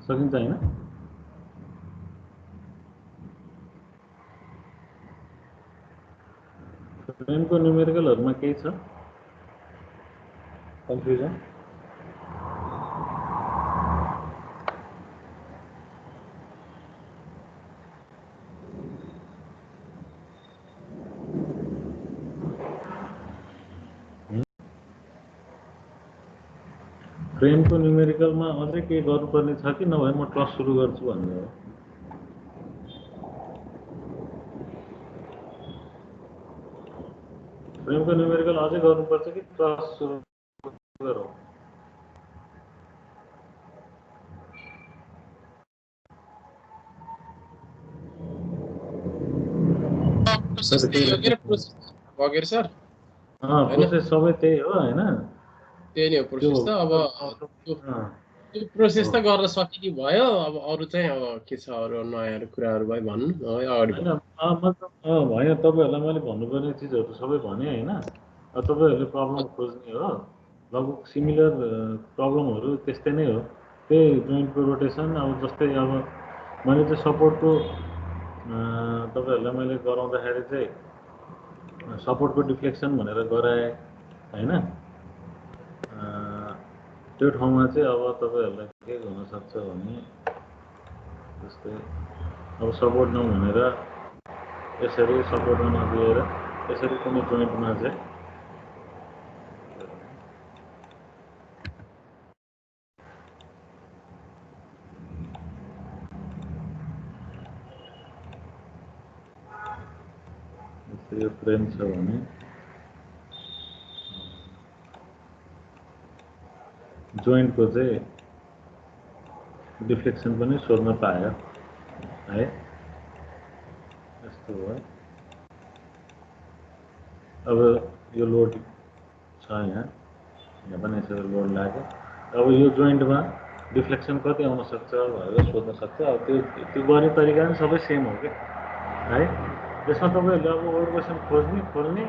सकिन्छ हैन? फ्रेमको न्युमेरिकलहरुमा केही छ कन्फ्युजन? फ्रेमको न्युमेरिकलमा अझै केही गर्नुपर्ने छ कि नभए म ट्रस सुरु गर्छु भन्ने हो। फ्रेमको न्युमेरिकल अझै गर्नुपर्छ कि ट्रस सुरु गरौँ? प्रोसेस सबै त्यही हो हैन? त्यही नै हो प्रोसेस त। अब त्यो प्रोसेस त गर्न सकिने भयो। अब अरु चाहिँ अब के छ अरु नयाँ कुराहरु भयो भन्नु अगाडि हैन मतलब भयो तपाईहरुलाई मैले भन्नुपर्ने चिजहरु सबै भने हैन? तपाईहरुले प्रब्लम खोज्ने हो। लगभग सिमिलर प्रब्लमहरु त्यस्तै नै हो। त्यही जोइन्टको रोटेसन अब जस्तै अब मैले चाहिँ सपोर्टको तपाईहरुलाई मैले गराउँदाखेरि चाहिँ सपोर्टको डिफ्लेक्सन भनेर गराए हैन? त्यो ठाउँमा चाहिँ अब तपाईहरुलाई के हुन सक्छ भने जस्तै अब सपोर्ट नभनेर यसरी सपोर्टमा नदिएर यसरी कुनै जोइन्टमा चाहिँ यो फ्रेम छ भने जोइन्टको चाहिँ डिफ्लेक्सन पनि सोध्न पायो है। यस्तो हो। अब यो लोड छ यहाँ पनि यसरी लोड लाग्यो। अब यो जोइन्टमा डिफ्लेक्सन कति आउन सक्छ भनेर सोध्न सक्छ। अब त्यो गर्ने तरिका पनि सबै सेम हो के है। त्यसमा तपाईहरुले अब ओल्ड क्वेसन खोल्ने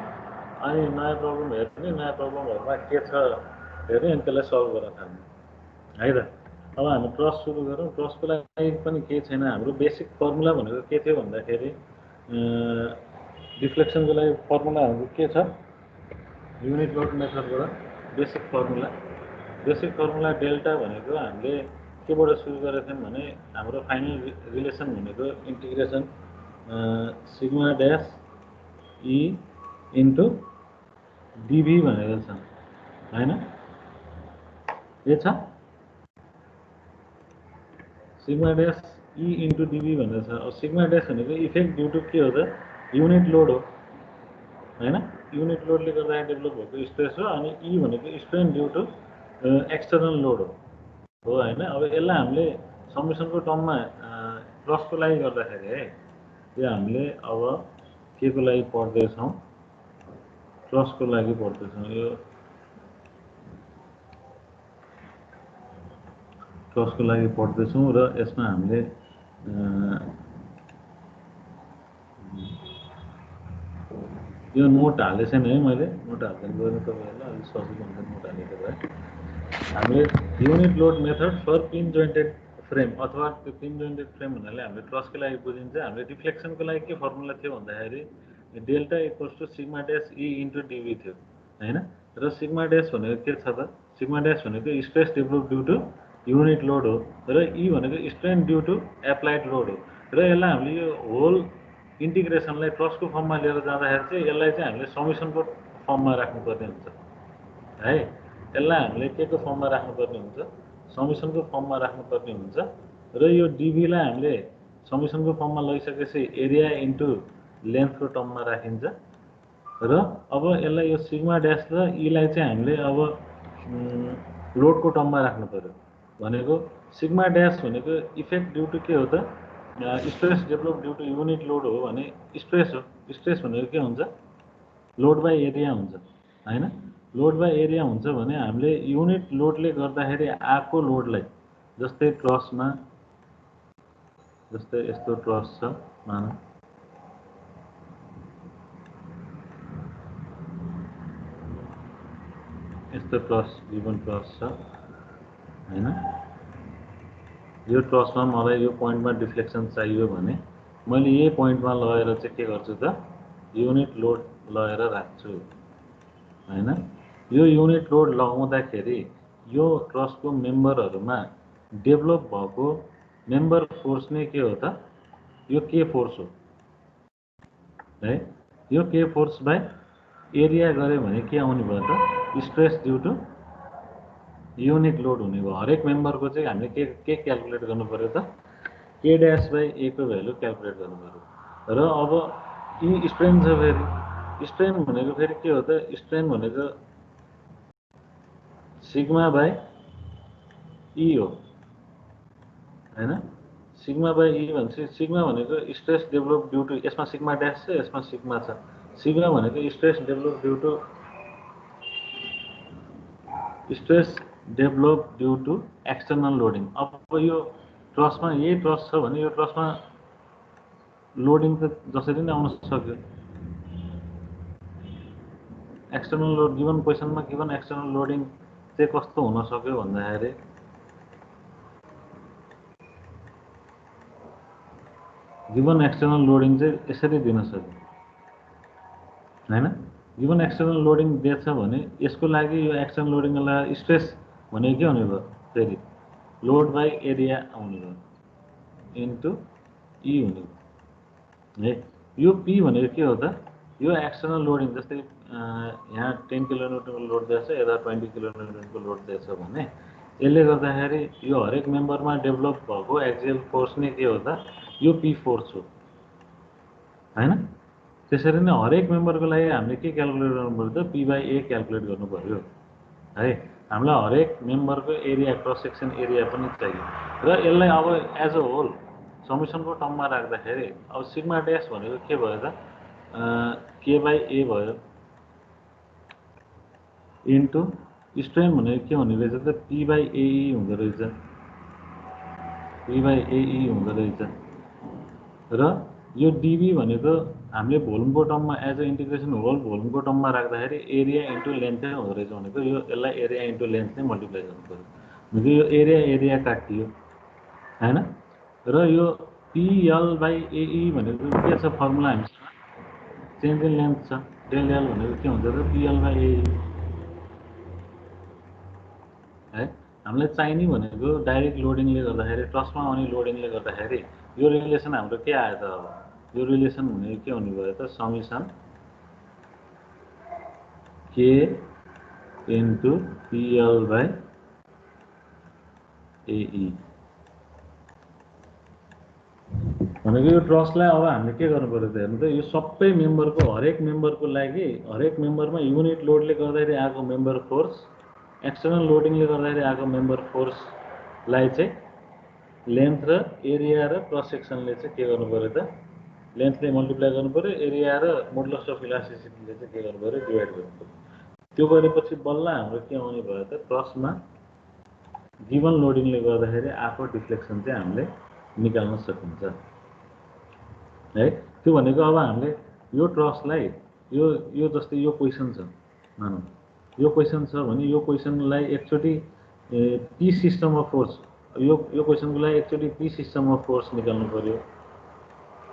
अनि नयाँ प्रब्लम हेर्ने, नयाँ प्रब्लमहरुमा के छ हेर्ने अनि त्यसलाई सल्भ गर्न थाल्ने है त। अब हामी ट्रस सुरु गरौँ। ट्रसको लागि पनि केही छैन। हाम्रो बेसिक फर्मुला भनेको के थियो भन्दाखेरि डिफ्लेक्सनको लागि फर्मुला हाम्रो के छ? युनिट लोड मेथडबाट बेसिक फर्मुला डेल्टा भनेको हामीले केबाट सुरु गरेका थियौँ भने हाम्रो फाइनल रिलेसन भनेको integration sigma dash E into D V भनेको छ हैन? यो छ sigma dash E into D V भनेको छ। अब सिग्मा ड्यास भनेको इफेक्ट ड्यु टु के हो त? युनिट लोड हो हैन? युनिट लोडले गर्दा डेभलप भएको स्ट्रेस हो। अनि ई भनेको strain due to external load हो हैन? अब यसलाई हामीले समेसनको टर्ममा ट्रसको लागि गर्दाखेरि है यो हामीले अब के को लागि पढ्दैछौँ? ट्रसको लागि पढ्दैछौँ। यो ट्रसको लागि पढ्दैछौँ र यसमा हामीले यो नोट हाले छैन है मैले। नोट हाल्दैन गएर तपाईहरुलाई अलि सजिलो हुन्छ नोट हालेको भए। हामीले unit load method for pin jointed frame अथवा त्यो पिन जोइन्टेड फ्रेम भन्नाले हामीले ट्रसको लागि बुझिन्छ। हामीले डिफ्लेक्सनको लागि के फर्मुला थियो भन्दाखेरि delta equals to sigma dash E into DV थियो हैन? र सिग्मा ड्यास भनेको के छ त? सिग्मा ड्यास भनेको stress develop due to unit load हो र ई भनेको strain due to applied load हो। र यसलाई हामीले यो होल इन्टिग्रेसनलाई ट्रसको फर्ममा लिएर जाँदाखेरि चाहिँ यसलाई चाहिँ हामीले समेसनको फर्ममा राख्नुपर्ने हुन्छ है। यसलाई हामीले के को फर्ममा राख्नुपर्ने हुन्छ? समेसनको फर्ममा राख्नुपर्ने हुन्छ। र यो डिभीलाई हामीले समेसनको फर्ममा लगिसकेपछि एरिया इन्टु लेन्थको टर्ममा राखिन्छ। र अब यसलाई यो सिग्मा ड्यास र ईलाई चाहिँ हामीले अब लोडको टर्ममा राख्नु पर्यो। भनेको सिग्मा ड्यास भनेको इफेक्ट ड्यु टु के हो त? Stress develop due to unit load हो भने स्ट्रेस हो। स्ट्रेस भनेको के हुन्छ? लोड बाई एरिया हुन्छ हैन? लोड बाई एरिया हुन्छ भने हामीले युनिट लोडले गर्दाखेरि आएको लोडलाई जस्तै ट्रसमा जस्तै यस्तो ट्रस छ मानौ यस्तो ट्रस जीवन ट्रस छ हैन? यो ट्रस्टमा मलाई यो पोइन्टमा डिफ्लेक्सन चाहियो भने मैले यही पोइन्टमा लगेर चाहिँ के गर्छु त युनिट लोड लगेर राख्छु हैन। यो युनिट लोड लगाउँदाखेरि यो ट्रस्टको मेम्बरहरूमा डेभलप भएको मेम्बर फोर्स नै के हो त यो के फोर्स हो है। यो के फोर्स बाई एरिया गऱ्यो भने के आउने भयो त stress due to unit load हुने भयो। हरेक मेम्बरको चाहिँ हामीले के क्याल्कुलेट गर्नु पर्यो त के ड्यास बाई ए को भ्यालु क्याल्कुलेट गर्नु पर्यो। र अब यी स्ट्रेन छ, फेरि स्ट्रेन भनेको फेरि के हो त स्ट्रेन भनेको सिग्मा बाई ई हो हैन। सिग्मा बाई ई भनेपछि सिग्मा भनेको स्ट्रेस डेभलप ड्यू टु, यसमा सिग्मा ड्यास छ यसमा सिग्मा छ। सिग्मा भनेको stress develop due to external loading. अब यो ट्रसमा यही ट्रस छ भने यो ट्रसमा लोडिङ त जसरी नै आउन सक्यो। एक्सटर्नल लोड गिभन क्वेसनमा गिभन एक्सटर्नल लोडिङ चाहिँ कस्तो हुन सक्यो भन्दाखेरि गिभन एक्सटर्नल लोडिङ चाहिँ यसरी दिन सक्यो हैन। गिभन एक्सटर्नल लोडिङ दिएछ भने यसको लागि यो एक्सटर्नल लोडिङलाई स्ट्रेस भनेको के हुने भयो फेरि लोड बाई एरिया आउने भयो इन्टु ई हुने भयो है। यो पी भनेको के हो त यो एक्सटर्नल लोडिङ, जस्तै यहाँ 10 किलोन्युटनको लोड दिएछ यता 20 किलोन्युटनको लोड दिएछ भने यसले गर्दाखेरि यो हरेक मेम्बरमा डेभलप भएको एक्सियल फोर्स नै के हो त यो पी फोर्स हो हैन। त्यसरी नै हरेक मेम्बरको लागि हामीले के क्याल्कुलेट गर्नु पर्यो त पी बाई ए क्याल्कुलेट गर्नु पर्यो है। हामीलाई हरेक मेम्बरको एरिया क्रस सेक्सन एरिया पनि चाहियो र यसलाई अब एज अ होल समेसनको टर्ममा राख्दाखेरि अब सिग्मा ड्यास भनेको के भयो त के बाई ए भयो इन्टु स्ट्रेन भनेको के हुने रहेछ त पी बाई एई हुँदो रहेछ, पी बाई एई हुँदो रहेछ। र यो डिबी भनेको हामीले भोल्युमको टर्ममा एज अ इन्टिग्रेसन होल भोल्युमको टर्ममा राख्दाखेरि एरिया इन्टु लेन्थ नै हुँदो रहेछ भनेको यो यसलाई एरिया इन्टु लेन्थ नै मल्टिप्लाई गर्नु पऱ्यो भनेको यो एरिया काटियो हैन। र यो पिएल बाई एई भनेको के छ फर्मुला हामीसँग चेन्ज इन लेन्थ छ। डेल एल भनेको के हुन्छ त पिएल बाई एई है। हामीलाई चाहिने भनेको डाइरेक्ट लोडिङले गर्दाखेरि ट्रसमा आउने लोडिङले गर्दाखेरि यो रिलेसन हाम्रो के आयो त अब यो रिलेसन भनेको के हुने भयो त समेसन के इन्टु पिएल बाई एई भनेको यो ट्रसलाई अब हामीले के गर्नु पर्यो त हेर्नु त यो सबै मेम्बरको हरेक मेम्बरको लागि हरेक मेम्बरमा युनिट लोडले गर्दाखेरि आएको मेम्बर फोर्स एक्सटर्नल लोडिङले गर्दाखेरि आएको मेम्बर फोर्सलाई चाहिँ लेन्थ र एरिया र क्रस सेक्सनले चाहिँ के गर्नु पर्यो त लेन्थले मल्टिप्लाई गर्नु पर्यो एरिया र मोडुलस अफ इलास्टिसिटीले चाहिँ के गर्नु पर्यो डिभाइड गर्नु पर्यो। त्यो गरेपछि बल्ल हाम्रो के आउने भयो त ट्रसमा गिभन लोडिङले गर्दाखेरि आएको डिफ्लेक्सन चाहिँ हामीले निकाल्न सकिन्छ है। त्यो भनेको अब हामीले यो ट्रसलाई यो जस्तै यो क्वेसन छ मानौँ यो क्वेसन छ भने यो क्वेसनलाई एकचोटि पी सिस्टम अफ फोर्स यो क्वेसनको लागि एकचोटि पी सिस्टम अफ फोर्स निकाल्नु पर्यो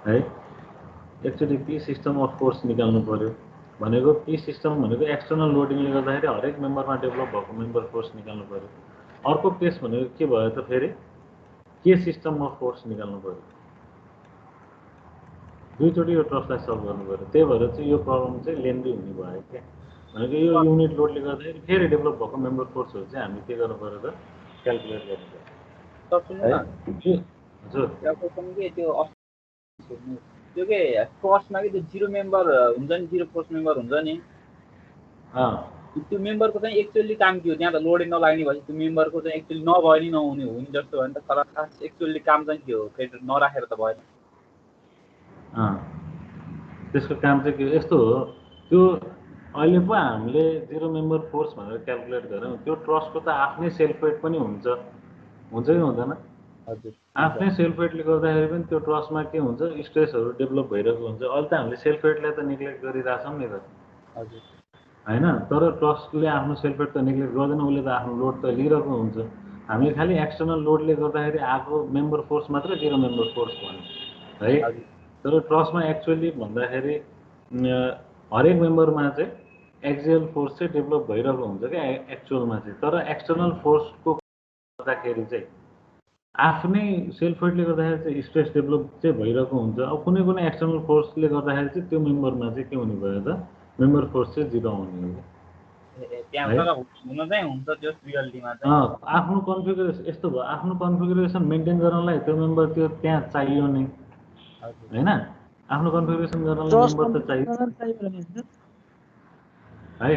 है। एकचोटि पी सिस्टम अफ फोर्स निकाल्नु पर्यो भनेको पी सिस्टम भनेको एक्सटर्नल लोडिङले गर्दाखेरि हरेक मेम्बरमा डेभलप भएको मेम्बर फोर्स निकाल्नु पर्यो। अर्को केस भनेको के भयो त फेरि के सिस्टम अफ फोर्स निकाल्नु पर्यो। दुईचोटि यो ट्रसलाई सल्भ गर्नु पर्यो। त्यही भएर चाहिँ यो प्रब्लम चाहिँ लेन्दी हुने भयो क्या। भनेको यो युनिट लोडले गर्दाखेरि फेरि डेभलप भएको मेम्बर फोर्सहरू चाहिँ हामी के गर्नु पर्यो त क्याल्कुलेट गर्नु पर्यो। हजुर त्यो के ट्रसमा कि त्यो जिरो मेम्बर हुन्छ नि जिरो फोर्स मेम्बर हुन्छ नि त्यो मेम्बरको चाहिँ एक्चुअली काम के हो त्यहाँ त लोडिङ नलाग्ने भएपछि त्यो मेम्बरको चाहिँ एक्चुअली नभए नि नहुने हो नि जस्तो भयो नि त। तर खास एक्चुअली काम चाहिँ के हो फेरि नराखेर त भएन। त्यसको काम चाहिँ के यस्तो हो त्यो अहिले पो हामीले जिरो मेम्बर फोर्स भनेर क्याल्कुलेट गऱ्यौँ त्यो ट्रसको त आफ्नै सेल्फ वेट पनि हुन्छ कि हुँदैन। आफ्नै सेल्फ वेटले गर्दाखेरि पनि त्यो ट्रसमा के हुन्छ स्ट्रेसहरू डेभलप भइरहेको हुन्छ। अहिले त हामीले सेल्फ वेटलाई त नेग्लेक्ट गरिरहेछौँ नि त होइन। तर ट्रसले आफ्नो सेल्फ वेट त नेग्लेक्ट गर्दैन, उसले त आफ्नो लोड त लिइरहेको हुन्छ। हामीले खालि एक्सटर्नल लोडले गर्दाखेरि आएको मेम्बर फोर्स मात्र जिरो मेम्बर फोर्स भन्यो है। तर ट्रस्टमा एक्चुअली भन्दाखेरि हरेक मेम्बरमा चाहिँ एक्जियल फोर्स चाहिँ डेभलप भइरहेको हुन्छ क्या एक्चुअलमा चाहिँ। तर एक्सटर्नल फोर्सको गर्दाखेरि चाहिँ आफ्नै सेल्फ वेटले गर्दाखेरि चाहिँ स्ट्रेस डेभलप चाहिँ भइरहेको हुन्छ। अब कुनै कुनै एक्सटर्नल फोर्सले गर्दाखेरि चाहिँ त्यो मेम्बरमा चाहिँ के हुने भयो त मेम्बर फोर्स चाहिँ जिरो आउने हो। आफ्नो कन्फिगरेसन यस्तो भयो, आफ्नो कन्फिगरेसन मेन्टेन गर्नलाई त्यो मेम्बर त्यो त्यहाँ चाहियो नै होइन। आफ्नो कन्फिगरेसन गर्नलाई मेम्बर त चाहियो है,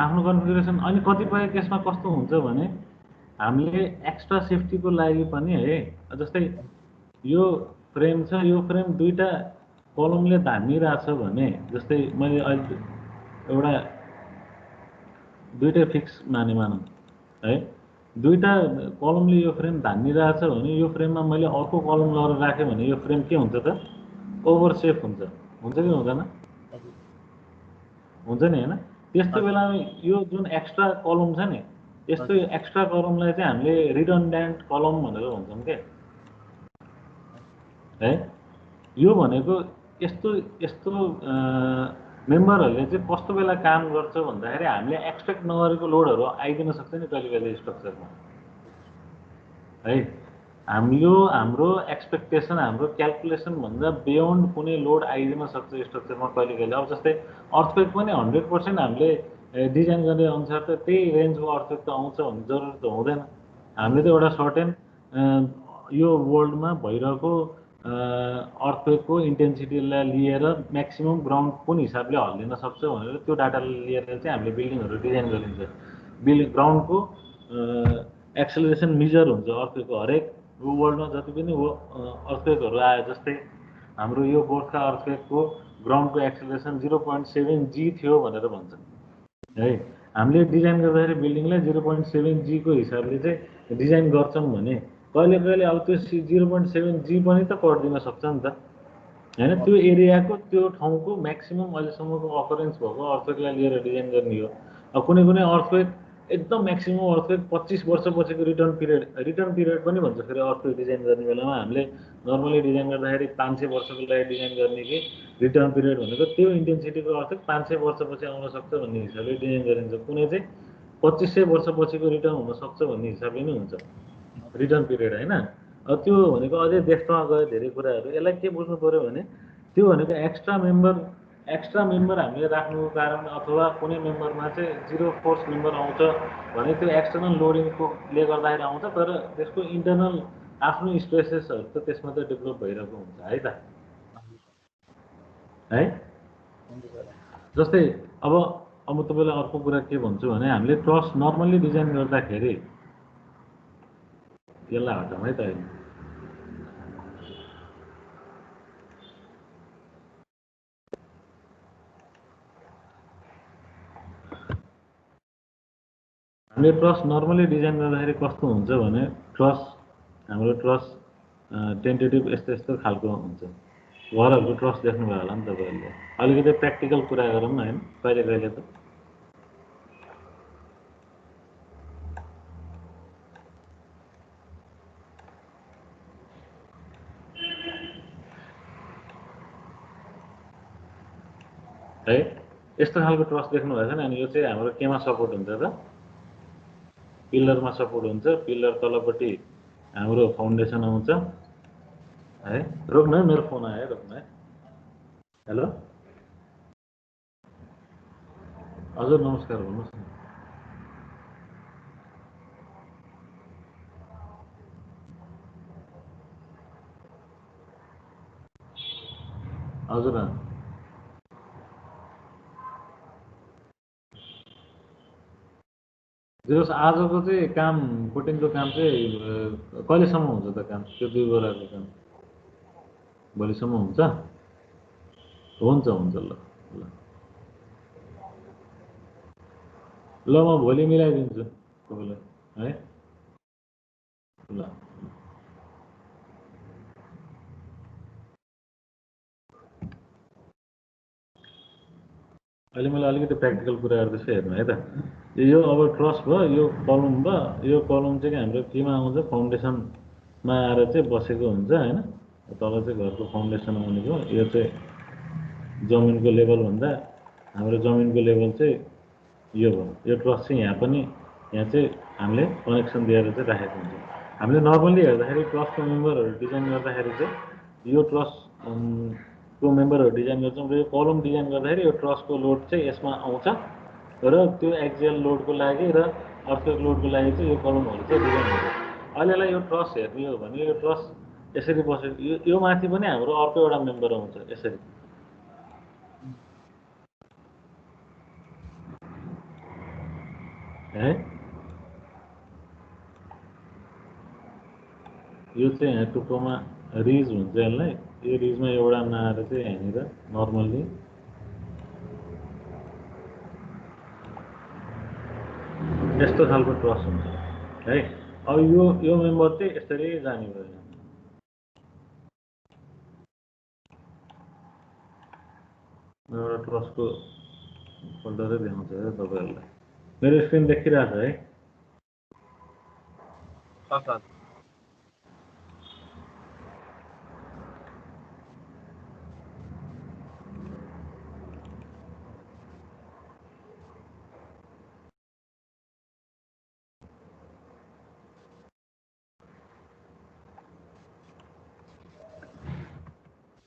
आफ्नो कन्फिगरेसन। अनि कतिपय केसमा कस्तो हुन्छ भने हामीले एक्स्ट्रा सेफ्टीको लागि पनि है, जस्तै यो फ्रेम छ, यो फ्रेम दुईटा कलमले धानिरहेछ भने, जस्तै मैले अहिले एउटा दुईटै फिक्स मानौँ है, दुईटा कलमले यो फ्रेम धानिरहेछ भने यो फ्रेममा मैले अर्को कलम लगेर राखेँ भने यो फ्रेम के हुन्छ त ओभरसेप हुन्छ कि हुँदैन? हुन्छ नि होइन। त्यस्तो बेलामा यो जुन एक्स्ट्रा कलम छ नि, यस्तो एक्स्ट्रा कलमलाई चाहिँ हामीले रिडन्डेन्ट कलम भनेर भन्छौँ क्या है। यो भनेको यस्तो यस्तो मेम्बरहरूले चाहिँ कस्तो बेला काम गर्छ भन्दाखेरि हामीले एक्सपेक्ट नगरेको लोडहरू आइदिन सक्छ नि कहिले कहिले स्ट्रक्चरमा है। हाम्रो एक्सपेक्टेसन, हाम्रो क्यालकुलेसनभन्दा बियोन्ड कुनै लोड आइदिन सक्छ स्ट्रक्चरमा कहिले कहिले। अब जस्तै अर्थक्वेक पनि 100% हामीले डिजाइन गर्ने अनुसार त त्यही रेन्जको अर्थक्वेक त आउँछ भन्ने जरुरी त हुँदैन। हामीले त एउटा सर्टेन यो वर्ल्डमा भइरहेको अर्थक्वेकको इन्टेन्सिटीलाई लिएर म्याक्सिमम ग्राउन्ड कुन हिसाबले हल्लिन सक्छ भनेर त्यो डाटा लिएर चाहिँ हामीले बिल्डिङहरू डिजाइन गरिन्छ। ग्राउन्डको एक्सेलरेसन मेजर हुन्छ अर्थक्वेकको। हरेक वर्ल्डमा जति पनि अर्थक्वेकहरू आयो, जस्तै हाम्रो यो गोर्खा अर्थक्वेकको ग्राउन्डको एक्सेलरेसन 0.7 G थियो भनेर भन्छ है। हामीले डिजाइन गर्दाखेरि बिल्डिङलाई 0.7 G को हिसाबले चाहिँ डिजाइन गर्छौँ भने कहिले कहिले अब त्यो 0.7 G पनि त पर्दिन सक्छ नि त होइन। त्यो एरियाको त्यो ठाउँको म्याक्सिमम अहिलेसम्मको अकरेन्स भएको अर्थक्वेकलाई लिएर डिजाइन गर्ने हो। अब कुनै कुनै अर्थक्वेक एकदम म्याक्सिमम अर्थक्वेक 25 वर्षपछिको रिटर्न पिरियड पनि भन्छ फेरि अर्थक्वेक डिजाइन गर्ने बेलामा। हामीले नर्मली डिजाइन गर्दाखेरि 500 वर्षको लागि डिजाइन गर्ने कि रिटर्न पिरियड भनेको त्यो इन्टेन्सिटीको अर्थक्वेक 500 वर्षपछि आउन सक्छ भन्ने हिसाबले डिजाइन गरिन्छ। कुनै चाहिँ 2500 वर्षपछिको रिटर्न हुनसक्छ भन्ने हिसाबले नै हुन्छ रिटर्न पिरियड होइन। अब त्यो भनेको अझै डेप्थमा गयो धेरै कुराहरू। यसलाई के बुझ्नु पऱ्यो भने त्यो भनेको एक्स्ट्रा मेम्बर हामीले राख्नुको कारण अथवा कुनै मेम्बरमा चाहिँ जिरो फोर्स मेम्बर आउँछ भने त्यो एक्सटर्नल लोडिङकोले गर्दाखेरि आउँछ। तर त्यसको इन्टरनल आफ्नो स्पेसेसहरू त त्यसमा त डेभलप भइरहेको हुन्छ है त है। जस्तै अब तपाईँलाई अर्को कुरा के भन्छु भने हामीले ट्रस नर्मल्ली डिजाइन गर्दाखेरि यसलाई हटाउँ है त अहिले। हामीले ट्रस नर्मली डिजाइन गर्दाखेरि कस्तो हुन्छ भने हाम्रो ट्रस टेन्टेटिभ यस्तो खालको हुन्छ। घरहरूको ट्रस देख्नुभयो होला नि तपाईँहरूले। अलिकति प्र्याक्टिकल कुरा गरौँ न होइन, कहिले कहिले त है। यस्तो खालको ट्रस देख्नुभएको छ नि। अनि यो चाहिँ हाम्रो केमा सपोर्ट हुन्छ त? पिलरमा सपोर्ट हुन्छ। पिलर तलपट्टि हाम्रो फाउन्डेसन आउँछ है। रोक्नु है, मेरो फोन आयो, रोक्नु है। हेलो हजुर, नमस्कार, भन्नुहोस् न। हजुर आजको चाहिँ काम फुटिङको काम चाहिँ कहिलेसम्म हुन्छ त काम? त्यो 2 बोराको काम भोलिसम्म हुन्छ? हुन्छ ल ल ल, म भोलि मिलाइदिन्छु तपाईँलाई है। ल। अहिले मैले अलिकति प्र्याक्टिकल कुरा गर्दैछु हेर्नु है त। यो अब ट्रस्ट भयो, यो कलम भयो, यो कलम चाहिँ हाम्रो केमा आउँछ, फाउन्डेसनमा आएर चाहिँ बसेको हुन्छ होइन। तल चाहिँ घरको फाउन्डेसन आउने भयो। यो चाहिँ जमिनको लेभलभन्दा हाम्रो जमिनको लेभल चाहिँ यो भयो। यो ट्रस्ट चाहिँ यहाँ पनि, यहाँ चाहिँ हामीले कनेक्सन दिएर चाहिँ राखेको हुन्छ। हामीले नर्मल्ली हेर्दाखेरि ट्रस्टको मेम्बरहरू डिजाइन गर्दाखेरि चाहिँ यो ट्रस्ट को मेम्बरहरू डिजाइन गर्छौँ र यो कलम डिजाइन गर्दाखेरि यो ट्रस्टको लोड चाहिँ यसमा आउँछ र त्यो एक्जियल लोडको लागि र अर्थक्वेक लोडको लागि चाहिँ यो कलमहरू चाहिँ डिजाइन हुन्छ। अहिलेलाई यो ट्रस्ट हेर्ने हो भने यो ट्रस्ट यसरी बसेको, यो माथि पनि हाम्रो अर्को एउटा मेम्बर आउँछ यसरी है। यो चाहिँ यहाँ टुप्पोमा रिज हुन्छ यसलाई। यो रिजमा एउटा नआएर चाहिँ यहाँनिर नर्मल्ली यस्तो खालको ट्रस्ट हुन्छ है। अब यो मेम्बर चाहिँ यसरी जाने भयो। एउटा ट्रस्टको फोल्डरै देखाउँछ है तपाईँहरूलाई। मेरो स्क्रिन देखिरहेको छ है?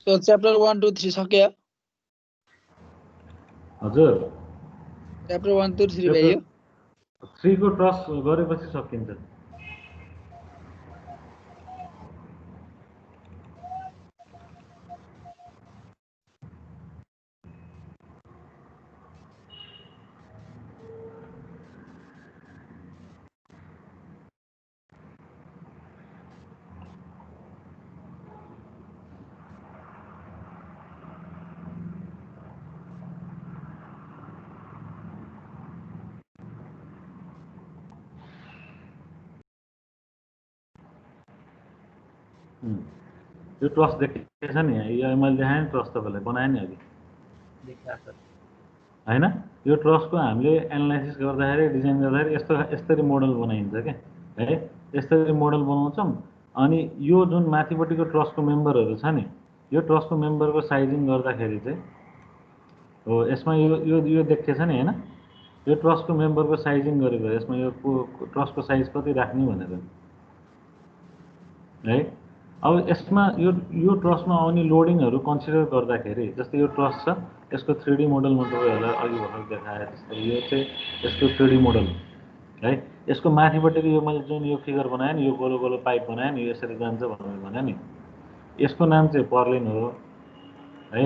So chapter 1, 2, 3 सक्यो? हजुर, Chapter 1, 2, 3 भयो? 3 को ट्रस्ट गरेपछि सकिन्छ। यो ट्रस्ट देखिएछ नि, यो मैले देखाएँ नि ट्रस्ट तपाईँलाई बनाएँ नि अघि होइन। यो ट्रस्टको हामीले एनालाइसिस गर्दाखेरि डिजाइन गर्दाखेरि यस्तरी मोडल बनाइन्छ क्या है। यस्तरी मोडल बनाउँछौँ। अनि यो जुन माथिपट्टिको ट्रस्टको मेम्बरहरू छ नि, यो ट्रस्टको मेम्बरको साइजिङ गर्दाखेरि चाहिँ हो यसमा यो देखिएछ नि होइन। यो ट्रस्टको मेम्बरको साइजिङ गरेको यसमा यो ट्रस्टको साइज कति राख्ने भनेर है। अब यसमा यो ट्रस्टमा आउने लोडिङहरू कन्सिडर गर्दाखेरि जस्तै यो ट्रस्ट छ, यसको 3D मोडल म तपाईँहरूलाई अघि भर्खर देखाएँ जस्तै यो चाहिँ यसको 3D मोडल है। यसको माथिपट्टिको यो मैले जुन यो फिगर बनाएँ नि, यो गोलो गोलो पाइप बनाएँ नि, यो यसरी जान्छ भनेर भने नि, यसको नाम चाहिँ पर्लिन हो है।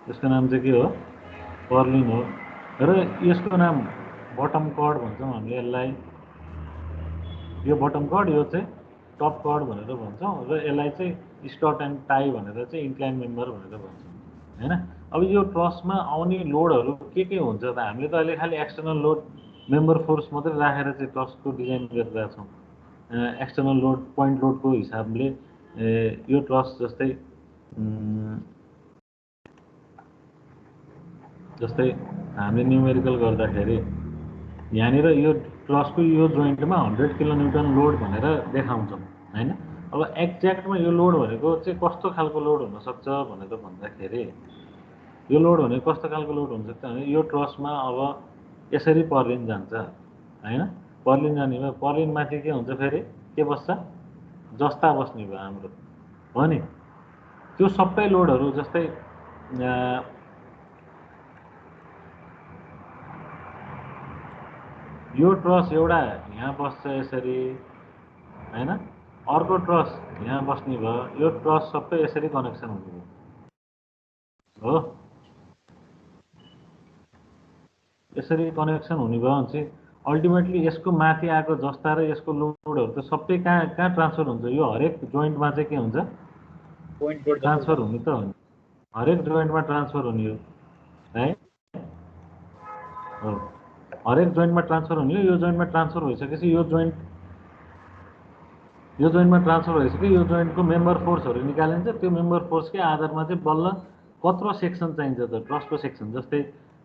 यसको नाम चाहिँ के हो? पर्लिन हो। र यसको नाम बटम कड भन्छौँ हामीले यसलाई। यो बटम कड, यो चाहिँ टप कड भनेर भन्छौँ र यसलाई चाहिँ स्टट एन्ड टाई भनेर चाहिँ इन्क्लाइन मेम्बर भनेर भन्छौँ होइन। अब यो ट्रस्टमा आउने लोडहरू के हुन्छ त? हामीले त अहिले खालि एक्सटर्नल लोड मेम्बर फोर्स मात्रै राखेर चाहिँ ट्रस्टको डिजाइन गरिरहेका छौँ। एक्सटर्नल लोड पोइन्ट लोडको हिसाबले यो ट्रस्ट जस्तै हामीले न्युमेरिकल गर्दाखेरि यहाँनिर यो ट्रस्टको यो जोइन्टमा 100 किलोन्युटन लोड भनेर देखाउँछौँ होइन। अब एक्ज्याक्टमा यो लोड भनेको चाहिँ कस्तो खालको लोड हुनसक्छ भनेर भन्दाखेरि यो लोड भनेको कस्तो खालको लोड हुनसक्छ भने यो ट्रस्टमा अब यसरी पर्लिन जान्छ होइन। पर्लिन जाने भयो, पर्लिनमाथि के हुन्छ फेरि के बस्छ? जस्ता बस्ने भयो हाम्रो हो नि। त्यो सबै लोडहरू जस्तै यो ट्रस एउटा यहाँ बस्छ यसरी होइन, अर्को ट्रस यहाँ बस्ने भयो, यो ट्रस सबै यसरी कनेक्सन हुने भयो हो। यसरी कनेक्सन हुने भयो भने चाहिँ अल्टिमेटली यसको माथि आएको जस्ता र यसको लोडहरू त सबै कहाँ ट्रान्सफर हुन्छ? यो हरेक जोइन्टमा चाहिँ के हुन्छ? ट्रान्सफर हुने त हो नि, हरेक जोइन्टमा ट्रान्सफर हुने हो है। हो, हरेक जोइन्टमा ट्रान्सफर हुने हो। यो जोइन्टमा ट्रान्सफर भइसकेपछि यो जोइन्टमा ट्रान्सफर भइसक्यो। यो जोइन्टको मेम्बर फोर्सहरू निकालिन्छ। त्यो मेम्बर फोर्सकै आधारमा चाहिँ बल्ल कत्रो सेक्सन चाहिन्छ त ट्रसको सेक्सन, जस्तै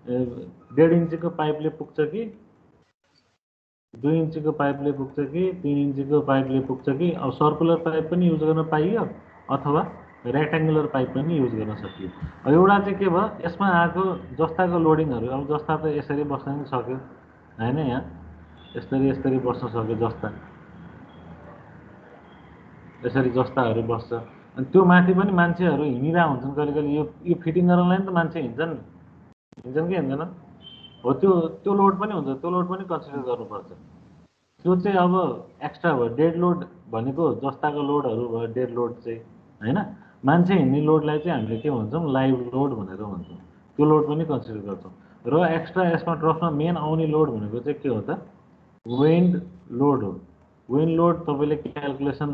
1.5 इन्चीको पाइपले पुग्छ कि 2 इन्चीको पाइपले पुग्छ कि 3 इन्चीको पाइपले पुग्छ कि। अब सर्कुलर पाइप पनि युज गर्न पाइयो अथवा रेक्ट्याङ्गुलर पाइप पनि युज गर्न सकियो। अब एउटा चाहिँ के भयो, यसमा आएको जस्ताको लोडिङहरू, अब जस्ता त यसरी बस्न पनि सक्यो होइन, यहाँ यसरी बस्न सक्यो जस्ता, यसरी जस्ताहरू बस्छ। अनि त्यो माथि पनि मान्छेहरू हिँडिरहेको हुन्छन् कहिले कहिले, यो फिटिङ गर्नलाई नि त मान्छे हिँड्छन् कि हिँड्दैन हो, त्यो लोड पनि हुन्छ, त्यो लोड पनि कन्सिडर गर्नुपर्छ। त्यो चाहिँ अब एक्स्ट्रा भयो। डेड लोड भनेको जस्ताको लोडहरू भयो डेड लोड चाहिँ होइन। मान्छे हिँड्ने लोडलाई चाहिँ हामीले के भन्छौँ, लाइभ लोड भनेर भन्छौँ, त्यो लोड पनि कन्सिडर गर्छौँ। र एक्स्ट्रा यसमा ट्रसमा मेन आउने लोड भनेको चाहिँ के हो त, विन्ड लोड हो। विन्ड लोड तपाईँले क्यालकुलेसन,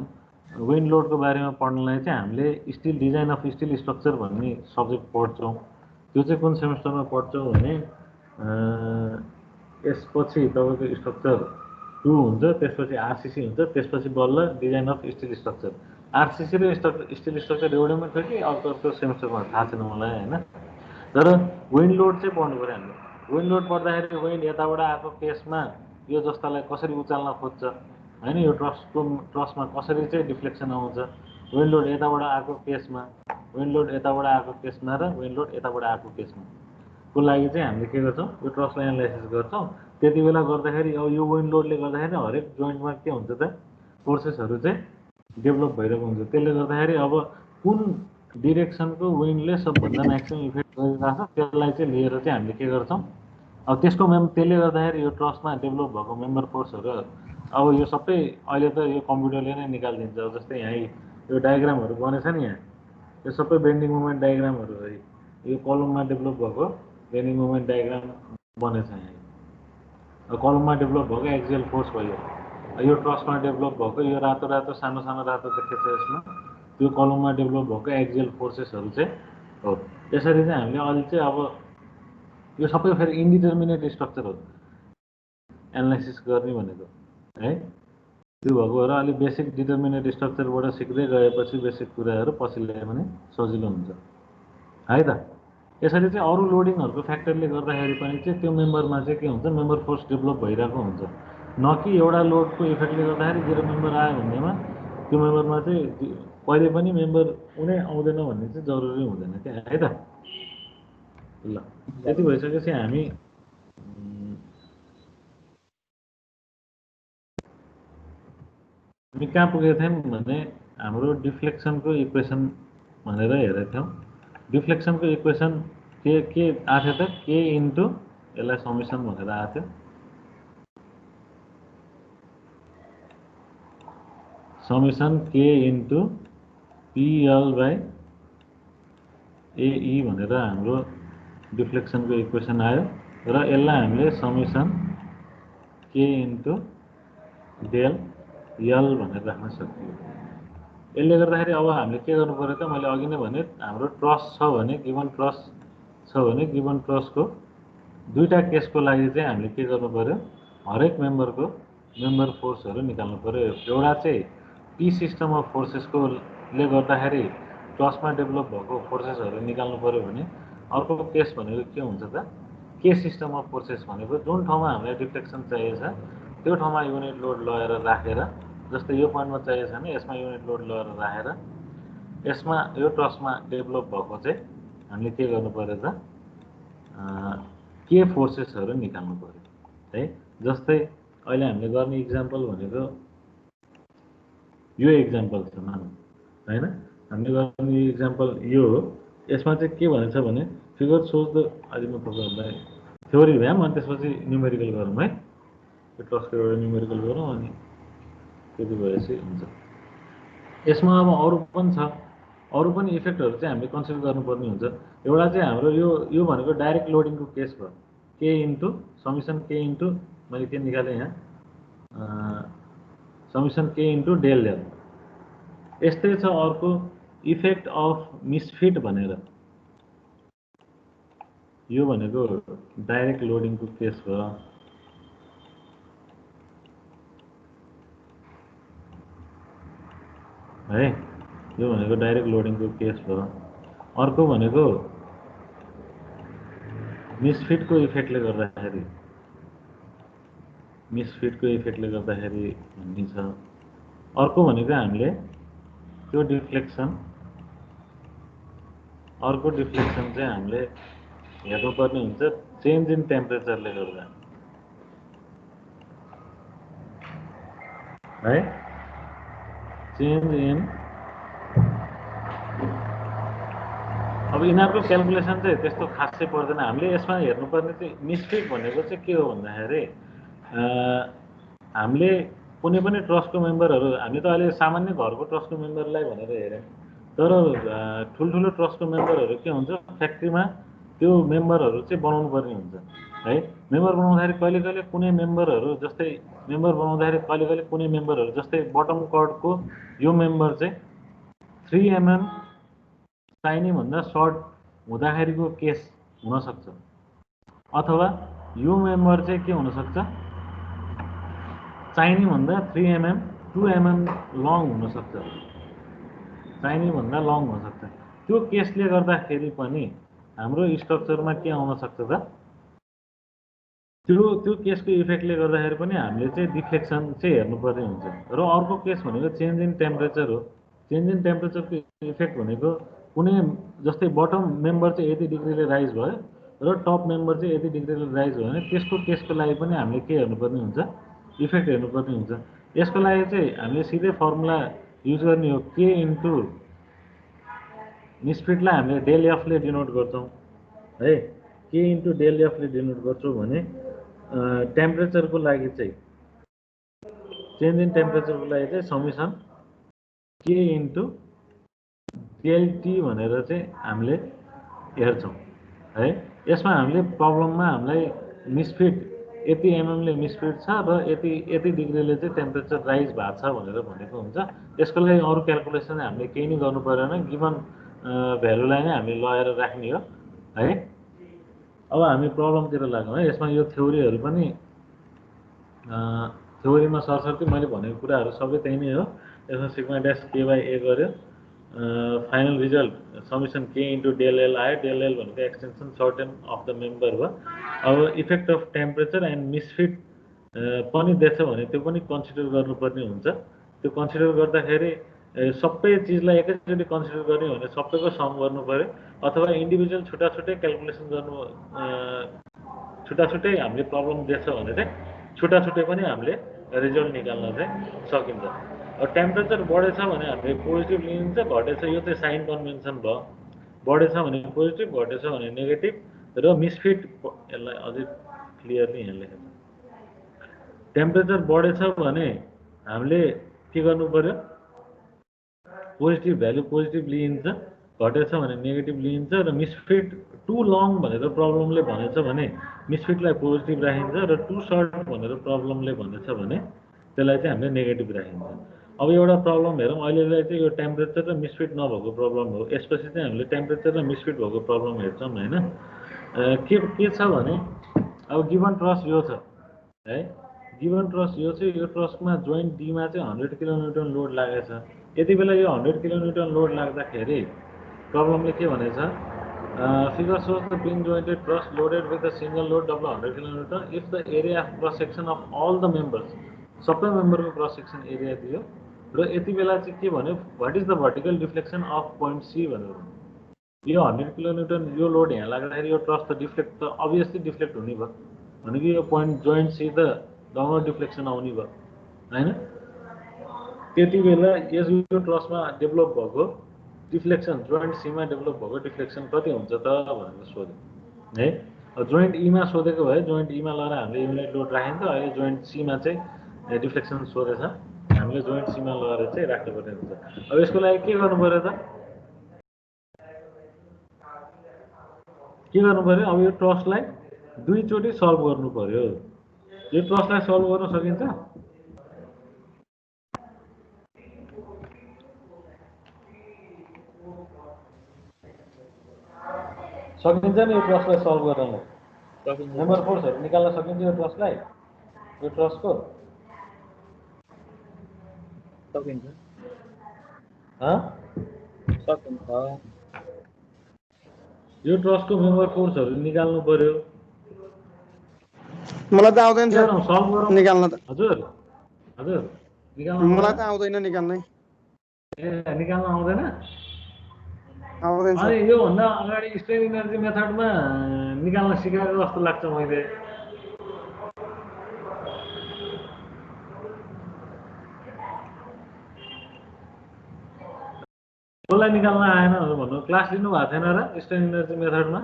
विन्ड लोडको बारेमा पढ्नलाई चाहिँ हामीले still design of still structure भन्ने सब्जेक्ट पढ्छौँ। त्यो चाहिँ कुन सेमेस्टरमा पढ्छौँ भने यसपछि तपाईँको स्ट्रक्चर 2 हुन्छ, त्यसपछि आरसिसी हुन्छ, त्यसपछि बल्ल design of still structure. RCC र स्टिल स्ट्रक्चर एउटैमा छ कि अर्को सेमेस्टरमा थाहा छैन मलाई होइन। तर विन्ड लोड चाहिँ पढ्नु पऱ्यो हामीले। विन्ड लोड पढ्दाखेरि विन्ड यताबाट आएको केसमा यो जस्तालाई कसरी उचाल्न खोज्छ होइन, यो ट्रसमा कसरी चाहिँ डिफ्लेक्सन आउँछ, विन्ड लोड यताबाट आएको केसमा, विन्ड लोड यताबाट आएको केसमा र विन्ड लोड यताबाट आएको केसमा को लागि चाहिँ हामीले के गर्छौँ, यो ट्रसलाई एनालाइसिस गर्छौँ। त्यति बेला गर्दाखेरि अब यो विन्ड लोडले गर्दाखेरि हरेक जोइन्टमा के हुन्छ त, फोर्सेसहरू चाहिँ डेभलप भइरहेको हुन्छ। त्यसले गर्दाखेरि अब कुन डिरेक्सनको विन्डले सबभन्दा म्याक्सिमम इफेक्ट गरिरहेको छ त्यसलाई चाहिँ लिएर चाहिँ हामीले के गर्छौँ, अब त्यसको त्यसले गर्दाखेरि यो ट्रसमा डेभलप भएको मेम्बर फोर्सहरू, अब यो सबै अहिले त यो कम्प्युटरले नै निकालिदिन्छ। जस्तै यहाँ यो डायग्रामहरू बनेछ नि, यहाँ यो सबै बेन्डिङ मोमेन्ट डायग्रामहरू है, यो कलममा डेभलप भएको बेन्डिङ मोमेन्ट डायग्राम बनेछ यहाँ। कलममा डेभलप भएको एक्जियल फोर्स भयो, यो ट्रसमा डेभलप भएको यो रातो रातो सानो सानो रातो देखेछ यसमा, त्यो कलममा डेभलप भएको एक्जियल फोर्सेसहरू चाहिँ हो। यसरी चाहिँ हामीले अहिले चाहिँ अब यो सबै फेरि इन्डिटर्मिनेट स्ट्रक्चर हो एनालाइसिस गर्ने भनेको है। त्यो भएको भएर अलिक बेसिक डिटर्मिनेट स्ट्रक्चरबाट सिक्दै गएपछि बेसिक कुराहरू पछि ल्यायो भने सजिलो हुन्छ है त। यसरी चाहिँ अरू लोडिङहरूको फ्याक्टरले गर्दाखेरि पनि चाहिँ त्यो मेम्बरमा चाहिँ के हुन्छ, मेम्बर फोर्स डेभलप भइरहेको हुन्छ। न कि एउटा लोडको इफेक्टले गर्दाखेरि 0 मेम्बर आयो भन्नेमा त्यो मेम्बरमा चाहिँ कहिले पनि मेम्बर कुनै आउँदैन भन्ने चाहिँ जरुरी हुँदैन क्या है त। ल यति भइसकेपछि हामी कहाँ पुगेका थियौँ भने हाम्रो डिफ्लेक्सनको इक्वेसन भनेर हेरेका थियौँ। डिफ्लेक्सनको इक्वेसन के आएको थियो त, के इन्टु यसलाई समेसन भनेर आएको थियो, समेसन के इन्टु PL/AE भनेर हाम्रो डिफ्लेक्सनको इक्वेसन आयो। र यसलाई हामीले समेसन के इन्टु डेल यल भनेर राख्न सकियो। यसले गर्दाखेरि अब हामीले के गर्नु पर्यो त, मैले अघि नै भने हाम्रो ट्रस छ भने, गिभन ट्रस छ भने गिभन ट्रसको दुईटा केसको लागि चाहिँ हामीले के गर्नु पर्यो, हरेक मेम्बरको मेम्बर फोर्सहरू निकाल्नु पर्यो। एउटा चाहिँ पी सिस्टम अफ फोर्सेसको ले गर्दाखेरि ट्रसमा डेभलप भएको फोर्सेसहरू निकाल्नु पर्यो भने अर्को केस भनेको के हुन्छ त, के सिस्टम अफ फोर्सेस भनेको जुन ठाउँमा हामीलाई डिफ्लेक्सन चाहिएको छ त्यो ठाउँमा युनिट लोड लगाएर राखेर, जस्तै यो पोइन्टमा चाहिएको छ भने यसमा युनिट लोड लगाएर राखेर यसमा यो ट्रसमा डेभलप भएको चाहिँ हामीले के गर्नु पर्यो त, के फोर्सेसहरू निकाल्नु पर्यो है। जस्तै अहिले हामीले गर्ने इक्जाम्पल भनेको यो इक्जाम्पल छ मानौँ होइन, हामीले गर्ने इक्जाम्पल यो हो। यसमा चाहिँ के भनेछ भने फिगर सोज द, अहिले म तपाईँहरूलाई थ्योरी भ्याम अनि त्यसपछि न्युमेरिकल गरौँ है। यो ट्रसको एउटा न्युमेरिकल गरौँ अनि त्यति भएपछि हुन्छ। यसमा अब अरू पनि छ, अरू पनि इफेक्टहरू चाहिँ हामीले कन्सिडर गर्नुपर्ने हुन्छ। एउटा चाहिँ हाम्रो यो भनेको डाइरेक्ट लोडिङको केस भयो, के इन्टु समेसन के इन्टु, मैले के निकालेँ यहाँ, समेसन के इन्टु डेल यल। यस्तै छ अर्को इफेक्ट अफ मिसफिट भनेर, यो भनेको डाइरेक्ट लोडिङको केस भयो। है यो भनेको डाइरेक्ट लोडिङको केस भयो। अर्को भनेको मिसफिटको इफेक्टले गर्दाखेरि भन्ने छ। अर्को भनेको हामीले त्यो डिफ्लेक्सन चाहिँ हामीले हेर्नुपर्ने हुन्छ चेन्ज इन टेम्परेचरले गर्दा है। चेन्ज इन अब यिनीहरूको क्यालकुलेसन चाहिँ त्यस्तो खासै पर्दैन। हामीले यसमा हेर्नुपर्ने चाहिँ मिसफिट भनेको चाहिँ के हो भन्दाखेरि हामीले कुनै पनि ट्रस्टको मेम्बरहरू हामी त अहिले सामान्य घरको ट्रस्टको मेम्बरलाई भनेर हेऱ्यौँ, तर ठुल्ठुलो ट्रस्टको मेम्बरहरू के हुन्छ फ्याक्ट्रीमा त्यो मेम्बरहरू चाहिँ बनाउनु पर्ने हुन्छ है। मेम्बर बनाउँदाखेरि कहिले कुनै मेम्बरहरू जस्तै बटम कर्डको यो मेम्बर चाहिँ 3 mm चाहिने भन्दा सर्ट हुँदाखेरिको केस हुनसक्छ, अथवा यो मेम्बर चाहिँ के हुनसक्छ चाहिने भन्दा 3 mm 2 mm लङ हुनसक्छ, त्यो केसले गर्दाखेरि पनि हाम्रो स्ट्रक्चरमा के आउन सक्छ त त्यो केसको इफेक्टले गर्दाखेरि पनि हामीले चाहिँ डिफ्लेक्सन चाहिँ हेर्नुपर्ने हुन्छ। र अर्को केस भनेको चेन्ज इन टेम्परेचर हो। चेन्ज इन टेम्परेचरको इफेक्ट भनेको कुनै जस्तै बटम मेम्बर चाहिँ यति डिग्रीले राइज भयो र टप मेम्बर चाहिँ यति डिग्रीले राइज भयो भने त्यसको केसको लागि पनि हामीले के हेर्नुपर्ने हुन्छ इफेक्ट हेर्नुपर्ने हुन्छ। यसको लागि चाहिँ हामीले सिधै फर्मुला युज गर्ने हो के इन्टु मिसफिटलाई हामीले डेल एफले डिनोट गर्छौँ है। के इन्टु डेल एफले डिनोट गर्छौँ भने टेम्परेचरको लागि चाहिँ चेन्ज इन टेम्परेचरको लागि चाहिँ समेसन के इन्टु डेल टी भनेर चाहिँ हामीले हेर्छौँ है। यसमा हामीले प्रब्लममा हामीलाई मिसफिट यति एमएमले मिसफिट छ र यति डिग्रीले चाहिँ टेम्परेचर राइज भएको छ भनेर भनेको हुन्छ। यसको लागि अरू क्यालकुलेसन हामीले केही नै गर्नु परेन, गिभन भ्यालुलाई नै हामीले लगाएर राख्ने हो है। अब हामी प्रब्लमतिर लागौँ है। यसमा यो थ्योरीहरू पनि थ्योरीमा सरसर्ती मैले भनेको कुराहरू सबै त्यही नै हो। यसमा सिग्मा ड्यास के बाई ए गर्यो, फाइनल रिजल्ट समेसन के इन्टु डेल एल आयो। डेल एल भनेको extension certain of the member भयो। अब effect of temperature and misfit पनि दिएछ भने त्यो पनि कन्सिडर गर्नुपर्ने हुन्छ। त्यो कन्सिडर गर्दाखेरि सबै चिजलाई एकैचोटि कन्सिडर गर्ने भने सबैको सम गर्नु पऱ्यो, अथवा इन्डिभिजुअल छुट्टै क्यालकुलेसन गर्नु छुट्टै हामीले प्रब्लम दिएछ भने चाहिँ छुट्टै पनि हामीले रिजल्ट निकाल्न चाहिँ सकिन्छ। टेम्परेचर बढेछ भने हामीले पोजिटिभ लिन्छ, घटेछ यो चाहिँ साइन कन्भेन्सन भयो। बढेछ भने पोजिटिभ, घटेछ भने नेगेटिभ। र मिसफिट यसलाई अझै क्लियरली यहाँ लेखेको छ। टेम्परेचर बढेछ भने हामीले के गर्नु पर्यो पोजिटिभ भ्यालु पोजिटिभ लिइन्छ, घटेछ भने नेगेटिभ लिइन्छ। र मिसफिट टु लङ भनेर प्रब्लमले भनेछ भने मिसफिटलाई पोजिटिभ राखिन्छ, र टु सर्ट भनेर प्रब्लमले भनेछ भने त्यसलाई चाहिँ हामीले नेगेटिभ राखिन्छ। अब एउटा प्रब्लम हेरौँ, अहिलेलाई चाहिँ यो टेम्परेचर र मिसफिट नभएको प्रब्लम हो। यसपछि चाहिँ हामीले टेम्परेचर र मिसफिट भएको प्रब्लम हेर्छौँ होइन। के छ भने अब गिभन ट्रस यो छ है, गिभन ट्रस यो चाहिँ यो ट्रसमा जोइन्ट डीमा चाहिँ 100 किलोन्युटन लोड लागेछ। यति बेला यो 100 किलोन्युटन लोड लाग्दाखेरि प्रब्लमले के भनेछ, figure shows the pin jointed truss loaded with a single load W 100 kN if the area of cross section of all the members, सबै मेम्बरको क्रस सेक्सन एरिया दियो। र यति बेला चाहिँ के भन्यो, what is the vertical deflection of point C भनेर। यो 100 किलोन्युटन यो लोड यहाँ लाग्दाखेरि यो ट्रस त डिफ्लेक्ट त अभियसली डिफ्लेक्ट हुने भयो भनेको यो पोइन्ट जोइन्ट सी त डाउनवर्ड डिफ्लेक्सन आउने भयो हैन। त्यति बेला यो ट्रसमा डेभलप भएको डिफ्लेक्सन, जोइन्ट सीमा डेभलप भएको डिफ्लेक्सन कति हुन्छ त भनेर सोध्यो है। जोइन्ट ईमा सोधेको भए जोइन्ट ईमा लगाएर हामीले युनिट लोड राखिन्छ। अहिले जोइन्ट सीमा चाहिँ डिफ्लेक्सन सोधेछ, हामीले जोइन्ट सीमा लगाएर चाहिँ राख्नुपर्ने हुन्छ। अब यसको लागि के गर्नु पर्यो त, के गर्नु पर्यो, अब यो ट्रसलाई दुईचोटि सल्भ गर्नु पर्यो। यो ट्रसलाई सल्भ गर्न सकिन्छ? सकिन्छ नि यो ट्रसलाई सल्भ गर्न। मेम्बर फोर्सहरू निकाल्न सकिन्छ यो ट्रसलाई, यो ट्रसको सकिन्छ यो ट्रसको मेम्बर फोर्सहरू निकाल्नु पर्यो। मलाई त आउँदैन के सर गरौँ सल्भ गरौँ निकाल्न त हजुर हजुर निकाल्न मलाई आउँदैन त आउँदैन निकाल्नै ए निकाल्न आउँदैन आउँदैन सर अनि योभन्दा अगाडि स्ट्रेन इनर्जी मेथडमा निकाल्न सिकाएको जस्तो लाग्छ मैले कसलाई निकाल्न आएन भन्नु क्लास लिनु भएको थिएन र स्ट्रेन इनर्जी मेथडमा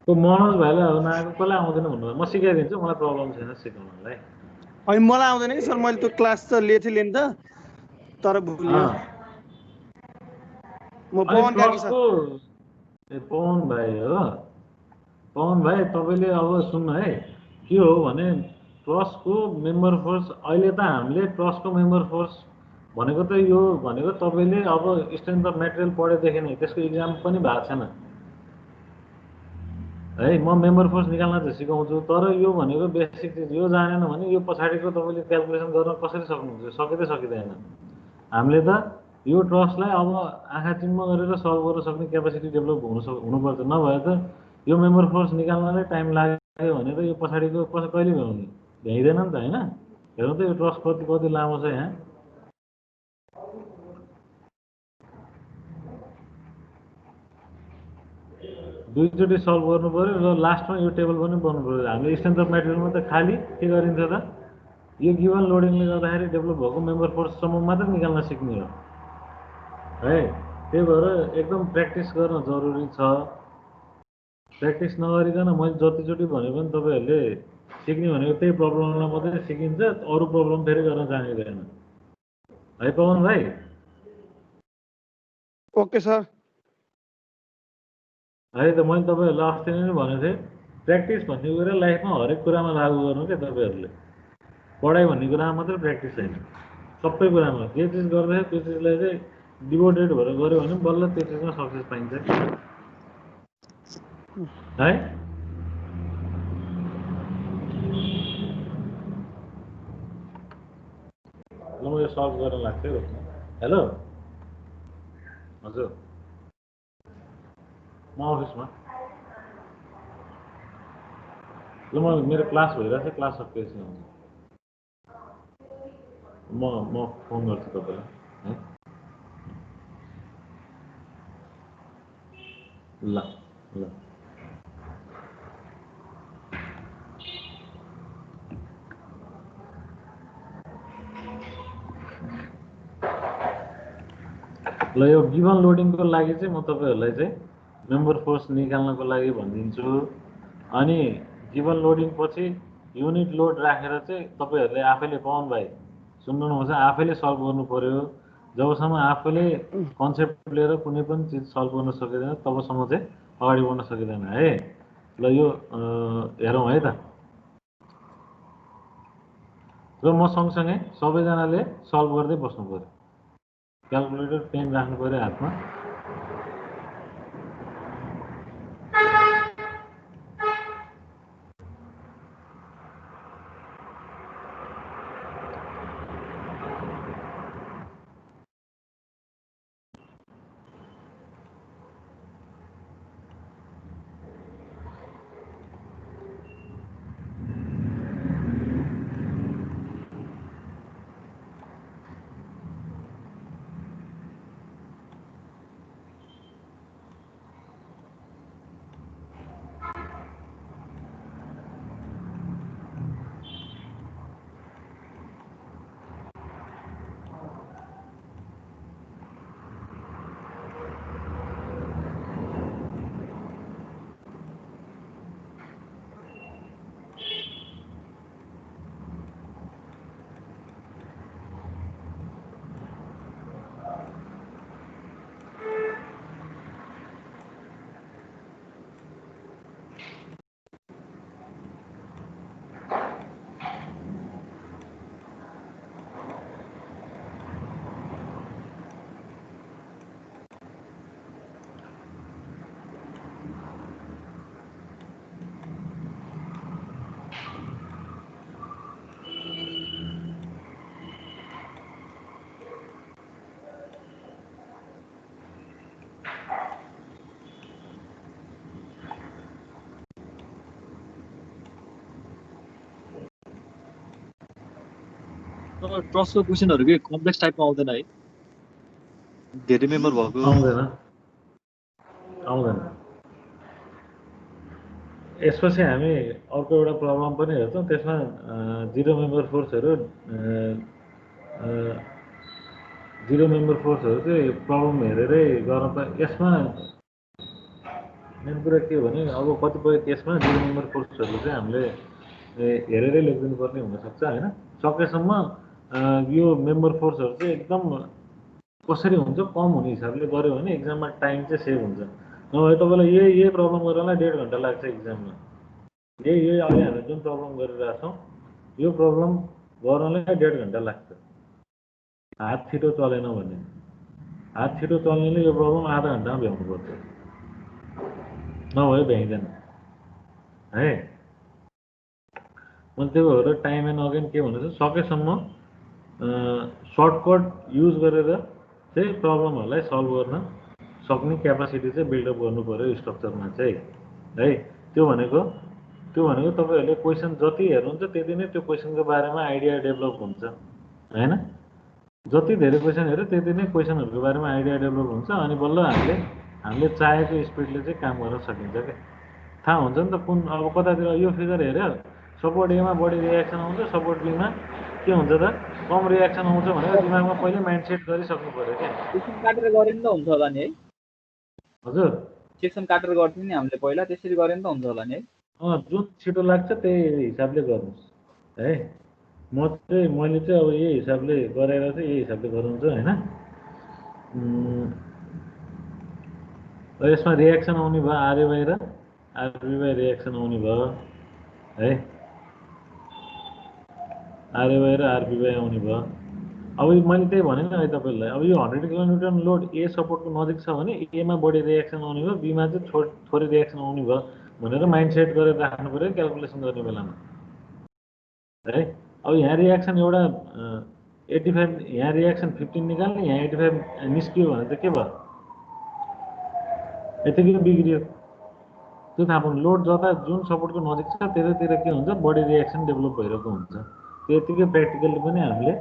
को मनोज भाइलाई अब नआएको कसलाई आउँदैन भन्नु म सिकाइदिन्छु मलाई प्रब्लम छैन सिकाउनलाई अनि मलाई आउँदैन कि सर मैले त्यो क्लास त लिएको थिएँ नि त तर भुलियो म पवन कार्की सर पवन भाइ हो पवन भाइ तपाईँले अब सुन्नु है के हो भने ट्रस्टको मेम्बर फोर्स अहिले त हामीले ट्रस्टको मेम्बर फोर्स भनेको त यो भनेको तपाईँले अब स्ट्रेन्थ अफ मेटेरियल पढेदेखि नै त्यसको इक्जाम पनि भएको छैन है म मेम्बर फोर्स निकाल्न चाहिँ सिकाउँछु तर यो भनेको बेसिक चिज यो जानेन भने यो पछाडिको तपाईँले क्यालकुलेसन गर्न कसरी सक्नुहुन्छ सकिँदै सकिँदैन हामीले त यो ट्रस्टलाई अब आँखा चिम्म गरेर सल्भ गर्न सक्ने क्यापेसिटी डेभलप हुनुपर्छ नभए त यो मेम्बर फोर्स निकाल्नलाई टाइम लाग्यो भने त यो पछाडिको कहिले भ्याउने भ्याइँदैन नि त होइन हेर्नु त यो ट्रस्ट कति लामो छ यहाँ दुईचोटि सल्भ गर्नु पऱ्यो र लास्टमा यो टेबल पनि बनाउनु पऱ्यो हामीले स्ट्रेन्थ अफ मेटेरियलमा त खालि के गरिन्छ त यो गिभन लोडिङले गर्दाखेरि डेभलप भएको मेम्बर फोर्ससम्म मात्रै निकाल्न सिक्ने हो है त्यही भएर एकदम प्र्याक्टिस गर्न जरुरी छ प्र्याक्टिस नगरिकन मैले जतिचोटि भने पनि तपाईँहरूले सिक्ने भनेको त्यही प्रब्लमलाई मात्रै सिकिन्छ अरू प्रब्लम फेरि गर्न जानिँदैन है पवन भाइ ओके सर है त मैले तपाईँहरूलाई अस्ति नै भनेको थिएँ प्र्याक्टिस भन्ने कुरा लाइफमा हरेक कुरामा लागु गर्नु क्या तपाईँहरूले पढाइ भन्ने कुरामा मात्रै प्र्याक्टिस छैन सबै कुरामा जे चिज गर्दैछ त्यो चिजलाई चाहिँ डिभोटेड भएर गऱ्यो भने बल्ल त्यो चिजमा सक्सेस पाइन्छ है ल म यो सल्भ गर्न लाग्छ है हेलो हजुर म अफिसमा ल म मेरो क्लास भइरहेको छ क्लास सकिएपछि आउँछु म फोन गर्छु तपाईँलाई है ल ल ल यो गिभन लोडिङको लागि चाहिँ म तपाईँहरूलाई चाहिँ मेम्बर फोर्स निकाल्नको लागि भनिदिन्छु अनि गिभन लोडिङ पछि युनिट लोड राखेर चाहिँ तपाईँहरूले आफैले पवन भाइ सुन्नुहुन्छ आफैले सल्भ गर्नु पर्यो जबसम्म आफैले कन्सेप्ट लिएर कुनै पनि चिज सल्भ गर्न सकिँदैन तबसम्म चाहिँ अगाडि बढ्न सकिँदैन है ल यो हेरौँ है त र म सँगसँगै सबैजनाले सल्भ गर्दै बस्नु पर्यो क्यालकुलेटर पेन राख्नु पर्यो हातमा ट्रस्टको क्वेसनहरु के कम्प्लेक्स टाइपमा आउँदैन है धेरै मेम्बर भएको आउँदैन यसपछि हामी अर्को एउटा प्रब्लम पनि हेर्छौँ त्यसमा जिरो मेम्बर फोर्सहरु चाहिँ प्रब्लम हेरेरै गर्न त यसमा मेन कुरा के हो भने अब कतिपय केसमा जिरो मेम्बर फोर्सहरु चाहिँ हामीले हेरेरै लेखिदिनु पर्ने हुनसक्छ हैन सकेसम्म यो मेम्बर फोर्सहरु चाहिँ एकदम कसरी हुन्छ कम हुने हिसाबले गर्यो भने एक्जाममा टाइम चाहिँ सेभ हुन्छ नभए तपाईलाई यही प्रब्लम गर्नलाई 1.5 घण्टा लाग्छ एक्जाममा यही अहिले हामी जुन प्रब्लम गरिरहेका छौं यो प्रब्लम गर्नलाई 1.5 घण्टा लाग्छ हात छिटो चलेन भने हात छिटो चल्नेले यो प्रब्लम आधा घण्टामा भ्याउनु पर्छ नभए भ्याइदैन है मैले त्यो भएर टाइम एन्ड अगेन के भन्नु छ सकेसम्म सर्टकट युज गरेर चाहिँ प्रब्लमहरुलाई सल्भ गर्न सक्ने क्यापासिटी चाहिँ बिल्डअप गर्नु पर्यो स्ट्रक्चरमा चाहिँ है त्यो भनेको तपाईहरुले क्वेशन जति हेर्नुहुन्छ त्यति नै त्यो क्वेशनको बारेमा आइडिया डेभलप हुन्छ हैन जति धेरै क्वेशन हेर्यो त्यति नै क्वेशनहरुको बारेमा आइडिया डेभलप हुन्छ अनि बल्ल हामीले चाहेको स्पिडले चाहिँ काम गर्न सकिन्छ के थाहा हुन्छ नि त कुन अब कतातिर यो फिगर हेर्यो सपोर्ट ए मा बढी रिएक्सन आउँछ सपोर्ट बी मा के हुन्छ त कम रिएक्सन आउँछ भनेर दिमागमा पहिले माइन्डसेट गरिसक्नु पर्यो के सेक्सन काटेर गरे नि त हुन्छ होला नि है हजुर सेक्सन काटेर गर्थ्यौं नि हामीले पहिला त्यसरी गरे नि त हुन्छ होला नि है जुन छिटो लाग्छ त्यही हिसाबले गर्नुस् है मैले चाहिँ अब यही हिसाबले गरेर चाहिँ यही हिसाबले गराउँछु हैन यसमा रिएक्सन आउने भयो आरए बाहिर आरबी बाइ रिएक्सन आउने भयो है आरए बाहिर आरबी बाइ आउने भयो अब मैले त्यही भने नि अहिले तपाईलाई अब यो 100 किलोन्युटन लोड ए सपोर्टको नजिक छ भने ए मा बढी रिएक्सन आउने भयो बी मा चाहिँ थोरै रिएक्सन आउने भयो भनेर माइन्डसेट गरेर राख्नु पर्यो क्याल्कुलेसन गर्ने बेलामा है अब यहाँ रिएक्सन एउटा 85 यहाँ रिएक्सन 15 निकाल्ने यहाँ 85 निस्कियो भने त के भयो यतिकै बिग्रियो त्यो थाहा पाउनु लोड जता जुन सपोर्टको नजिक छ त्यतातिर के हुन्छ बढी रिएक्सन डेभलप भइरहेको हुन्छ त्यतिकै प्र्याक्टिकली पनि हामीले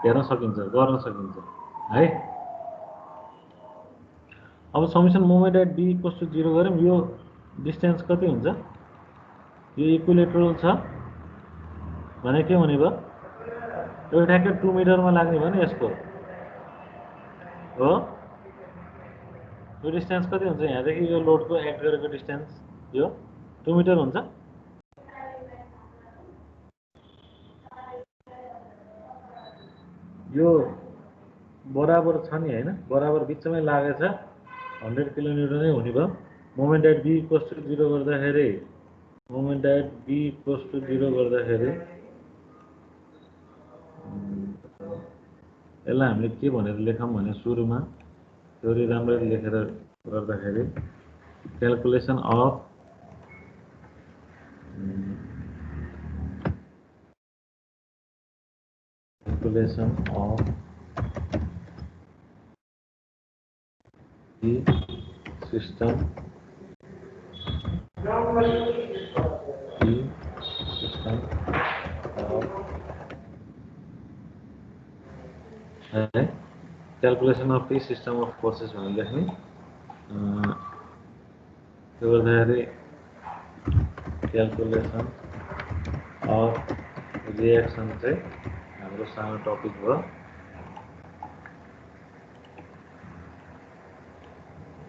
हेर्न सकिन्छ गर्न सकिन्छ है अब summation moment at B equals to 0 गरौँ यो डिस्टेन्स कति हुन्छ यो इक्विलेटरल छ भने के हुने भयो यो ठ्याक्कै 2 मिटरमा लाग्ने भयो नि यसको हो यो डिस्टेन्स कति हुन्छ यहाँदेखि यो लोडको एक्ट गरेको डिस्टेन्स यो 2 मिटर हुन्छ यो बराबर छ नि हैन बराबर बिचमै लागेछ 100 किलोन्युटन नै हुने भयो moment at B equals to 0 गर्दाखेरि moment at B equals to 0 गर्दाखेरि यसलाई हामीले के भनेर लेखौँ भने सुरुमा थ्योरी राम्ररी लेखेर गर्दाखेरि calculation of the system calculation of the system of forces भनेर लेख्ने त्यो गर्दाखेरि क्याल्कुलेसन अफ रिएक्सन चाहिँ हाम्रो सानो टपिक भयो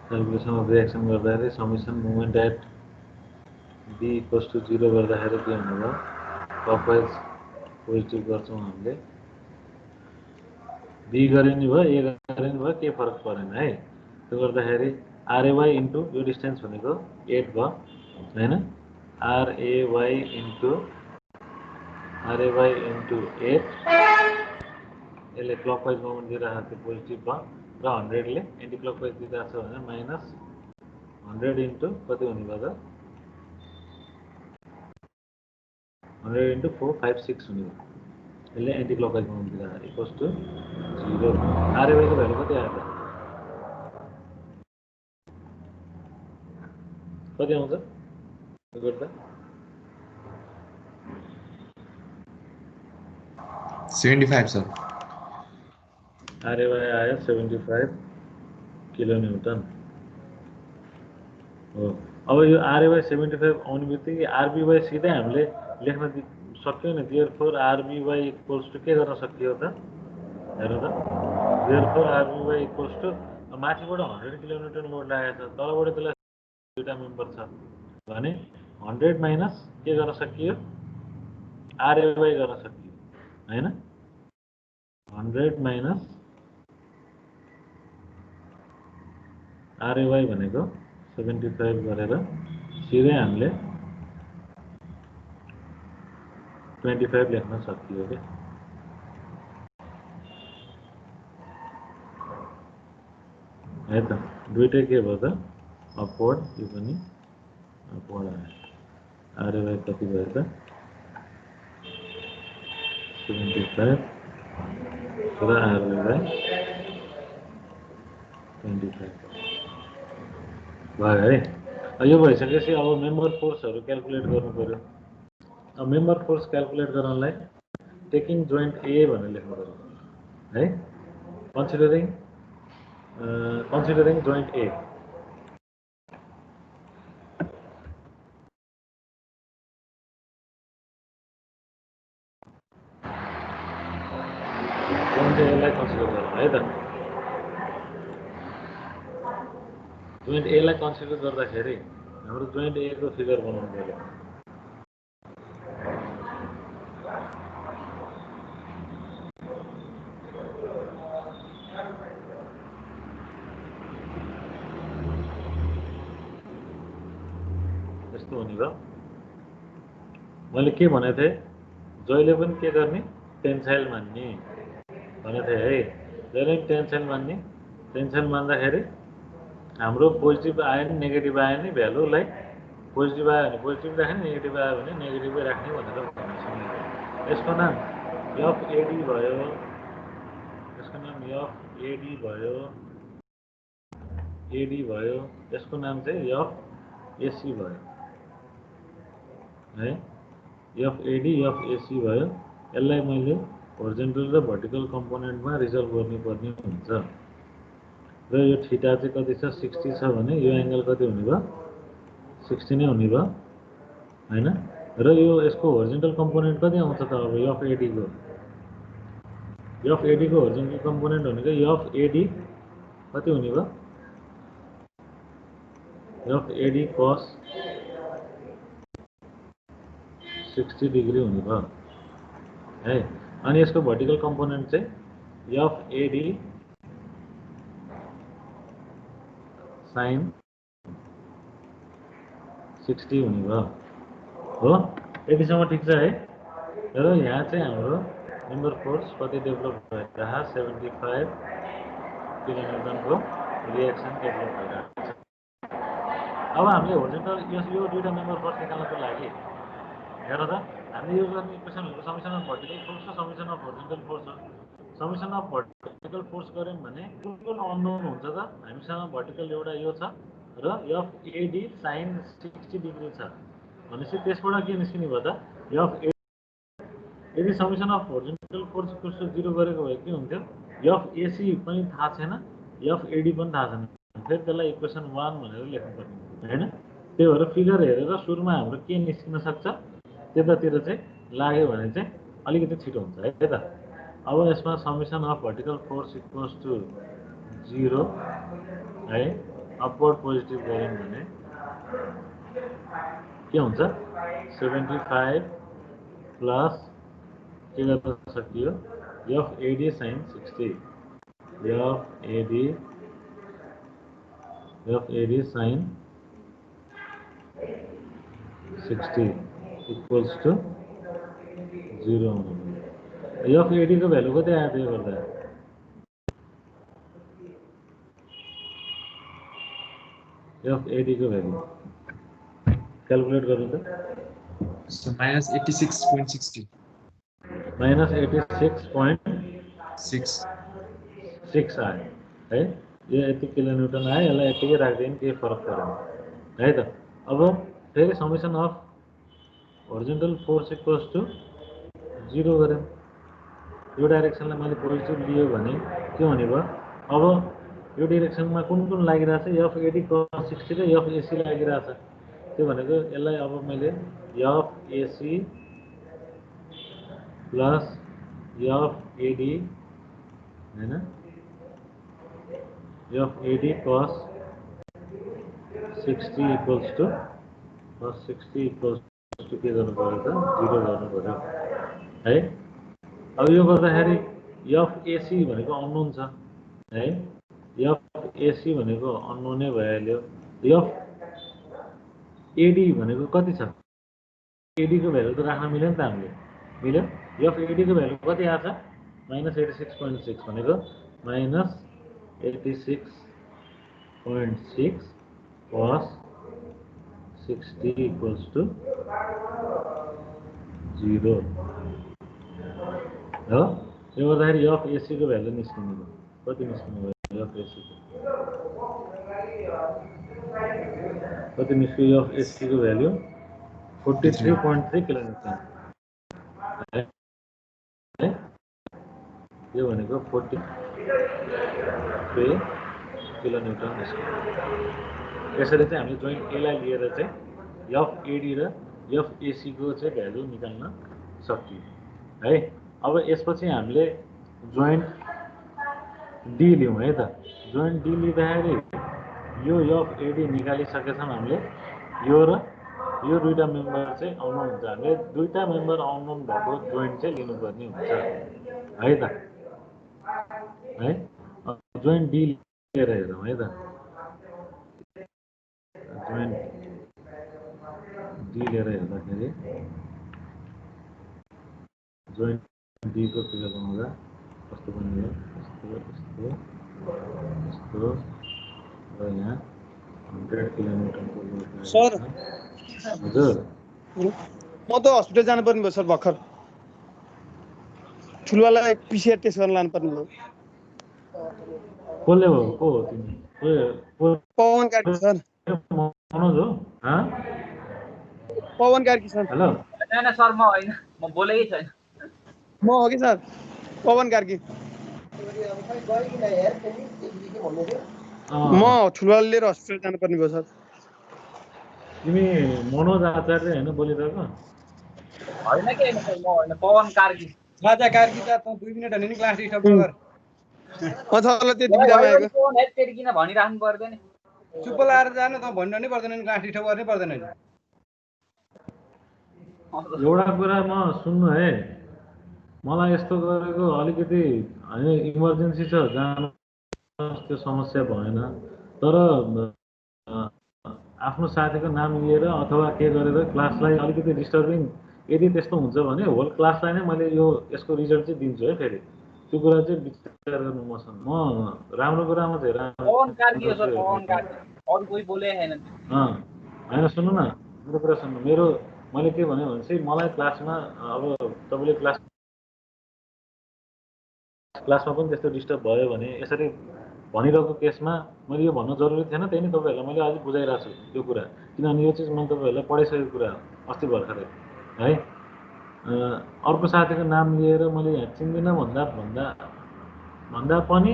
क्याल्कुलेसन अफ रिएक्सन गर्दाखेरि summation moment at B equals to 0 गर्दाखेरि के हुने भयो क्लकवाइज पोजिटिभ गर्छौँ हामीले बी गरे नि भयो ए गरे नि भयो के फरक परेन है त्यो गर्दाखेरि आरएवाई इन्टु यो डिस्टेन्स भनेको 8 भयो हैन आरएवाई इन्टु 8 यसले क्लकवाइज मोमेन्ट दिइरहेको थियो पोजिटिभ भयो र 100 ले एन्टी क्लकवाइज दिइरहेको छ भने माइनस 100 इन्टु कति हुने भयो त 100 इन्टु 456 हुने भयो यसले एन्टी क्लकवाइज मोमेन्ट दिइरहेको इक्वल्स टु 0 आरएवाईको भ्यालु कति आयो त कति आउँछ यो गर्दा 75 सर। आरएवाई आयो 75 किलोन्युटन हो। अब यो आरएवाई 75 आउने बित्तिकै आरबीवाई सिधै हामीले लेख्न सक्यो नि। देयरफोर आरबीवाई इक्वल्स टु के गर्न सकियो त हेर त। देयरफोर आरबीवाई इक्वल्स टु माथिबाट 100 किलोमिटर लोड लागेको छ, तलबाट त्यसलाई दुईटा मेम्बर छ भने 100 माइनस के गर्न सकियो आरएवाई गर्न सकियो हैन। 100 माइनस आरएवाई भनेको 75 गरेर सिधै हामीले 25 लेख्न सकियो के। है त दुईटै के भयो त अपवर्ड, यो पनि अपवर्ड आयो। आरएवाई कति भयो त 75 र आरएवाई 25 भयो है। यो भइसकेपछि अब मेम्बर फोर्सहरू क्याल्कुलेट गर्नु पर्यो। अब मेम्बर फोर्स क्याल्कुलेट गर्नलाई टेकिङ जोइन्ट ए भनेर लेख्नु पर्यो है। कन्सिडरिङ जोइन्ट ए। जोइन्ट एलाई कन्सिडर गरौँ है त। जोइन्ट एलाई कन्सिडर गर्दाखेरि हाम्रो जोइन्ट ए को फिगर बनाउनु पर्यो। यस्तो हुने भयो। मैले के भनेको थिएँ, जहिले पनि के गर्ने टेन्साइल मान्ने भनेको थिएँ है। जहिले पनि टेन्साइल मान्ने। टेन्साइल मान्दाखेरि हाम्रो पोजिटिभ आयो नि नेगेटिभ आयो नि भ्यालुलाई पोजिटिभ आयो भने पोजिटिभ राख्ने, नेगेटिभ आयो भने नेगेटिभै राख्ने भनेर भनेको। यसको नाम एफ एडी भयो, यसको नाम एफ एडी भयो, एडी भयो। यसको नाम चाहिँ एफ एसी भयो है। एफ एडी एफ एसी भयो। यसलाई मैले होरिजेन्टल र भर्टिकल कम्पोनेन्टमा रिजल्भ गर्नुपर्ने हुन्छ। र यो थीटा चाहिँ कति छ 60 छ भने यो एंगल कति हुने भयो 60 नै हुने भयो हैन। र यो यसको होरिजेन्टल कम्पोनेन्ट कति आउँछ त अब एफ एडी को। एफ एडी को होरिजेन्टल कम्पोनेन्ट भनेको एफ एडी कति हुने भयो एफ एडी cos 60 डिग्री हुने भयो है। अनि यसको भर्टिकल कम्पोनेन्ट चाहिँ एफ एडी sin 60 हुने भयो हो। यतिसम्म ठिक छ है। र यहाँ चाहिँ हाम्रो मेम्बर फोर्स कति डेभलप भइरहेको छ 75 किलोन्युटनको रिएक्सन डेभलप भइरहेको छ। अब हामीले होरिजेन्टल यो दुईटा मेम्बर फोर्स निकाल्नको लागि हेर त हामीले यो गर्ने इक्वेसन भनेको समेसन अफ भर्टिकल फोर्स र समेसन अफ होरिजेन्टल फोर्स हो। समेसन अफ भर्टिकल फोर्स गर्यौं भने कुन अननोन हुन्छ त हामीसँग भर्टिकल एउटा यो छ र एफ एडी sin 60 डिग्री छ भनेपछि त्यसबाट के निस्किने भयो त एफ एडी। यदि summation of horizontal force equals to 0 गरेको भए के हुन्थ्यो एफ एसी पनि थाहा छैन एफ एडी पनि थाहा छैन, फेरि त्यसलाई इक्वेसन 1 भनेर लेख्नु पर्ने हैन। त्यही भएर फिगर हेरेर सुरुमा हाम्रो के निस्किन सक्छ त्यतातिर चाहिँ लाग्यो भने चाहिँ अलिकति छिटो हुन्छ है त। अब यसमा summation of vertical force equals to 0 है। अपवर्ड पोजिटिभ गऱ्यौँ भने के हुन्छ 75 प्लस के गर्न सकियो F AD sin 60 F AD sin 60 equals to 0 हुनु। एफ एडी को भ्यालु कति आयो त्यो गर्दा एफ एडी को भ्यालु क्याल्कुलेट गर्नु त माइनस 86.60 माइनस 86.6 आयो है। यो यति किलोन्युटन आयो। यसलाई यतिकै राख्दैन केही फरक परेन है त। अब फेरि summation of horizontal force equals to 0 गऱ्यौँ यो डाइरेक्सनलाई मैले पोजिटिभ लियो भने के हुने भयो अब यो डाइरेक्सनमा कुन कुन लागिरहेछ एफ एडी क्रस 60 र एफ एसी लागिरहेछ त्यो भनेको यसलाई अब मैले F A C plus F A D हैन F A D cos 60 equals to cos 60 equals to के गर्नु पर्यो त 0 गर्नु पर्यो है अब यो गर्दाखेरि एफ एसी भनेको अननोन छ है एफ एसी भनेको अननोनै भइहाल्यो एफ एडी भनेको कति छ एडी को भ्यालु त राख्न मिल्यो नि त हामीले मिल्यो एफ एडी को भ्यालु कति आछ -86.6 भनेको -86.6 cos 60 equals to 0 हो यो गर्दाखेरि एफ एसी को भ्यालु निस्किने भयो कति निस्किने भयो एफ एसी को कति निस्क्यो एफ एसी को भ्यालु 43.3 किलोन्युटन है यो भनेको 43 किलोन्युटन निस्क्यो यसरी चाहिँ हामीले जोइन्ट ए लाई लिएर चाहिँ एफ एडी र एफ एसी को चाहिँ भ्यालु निकाल्न सक्यौं है अब यसपछि हामीले जोइन्ट डी लियौं है त जोइन्ट डी लिँदाखेरि यो एफ एडी निकालिसकेछौं हामीले यो र यो दुईटा मेम्बर चाहिँ अननोन हुन्छ हामीले दुईटा मेम्बर अननोन भएको जोइन्ट चाहिँ लिनुपर्ने हुन्छ है त है जोइन्ट डी लिएर हेरौँ है त जोइन्ट डी लिएर हेर्दाखेरि जोइन्ट डी को फिगर बनाउँदा कस्तो बन्यो यस्तो यस्तो यस्तो र यहाँ 100 किलोमिटरको लोड सर हजुर म त हस्पिटल जानु पर्ने भयो सर भर्खर ठुलोवालाई पिसिआर टेस्ट गर्न लानु पर्ने भयो कसले हो को हो तिमी पवन कार्की सर मनोज हो पवन कार्की सर हेलो हैन सर म हैन म बोलेकै छैन म हो कि सर पवन कार्की म ठुलोवाले लिएर हस्पिटल जानु पर्ने भयो सर तिमी मनोज आचार्य हैन बोलिरहेको हैन के हैन सर म हैन पवन कार्की राजा कार्की त 2 मिनेट हैन नि क्लास डिस्टर्ब नगर अथवा त्यति बिदामा आएको फोन हेडसेट किन भनिराख्नु पर्दैन चुप लाएर जानु त भन्नु नै पर्दैन नि क्लास डिस्टर्ब गर्नै पर्दैन नि एउटा कुरा म सुन्नु है मलाई यस्तो गरेको अलिकति हैन इमर्जेन्सी छ जानु त्यो समस्या भएन तर आफ्नो साथीको नाम लिएर अथवा के गरेर क्लासलाई अलिकति डिस्टर्बिङ यदि त्यस्तो हुन्छ भने होल क्लासलाई नै मैले यो यसको रिजल्ट चाहिँ दिन्छु है फेरि त्यो कुरा चाहिँ विचार गर्नु मसँग म राम्रो कुरामा चाहिँ पवन कार्की हो सर पवन कार्की अरु कोही बोले हैन हैन सुन्नु न मेरो कुरा सुन्नु मेरो मैले के भने चाहिँ मलाई क्लासमा अब तपाईले क्लासमा पनि त्यस्तो डिस्टर्ब भयो भने यसरी भनिरहेको केसमा मैले यो भन्नु जरुरी थिएन त्यही नै तपाईहरुलाई मैले अझै बुझाइराछु यो कुरा किनभने यो चाहिँ मैले तपाईहरुलाई पढाइसकेको कुरा हो अस्ति भर्खरै है अर्को साथीको नाम लिएर मैले यहाँ चिन्दिन भन्दा पनि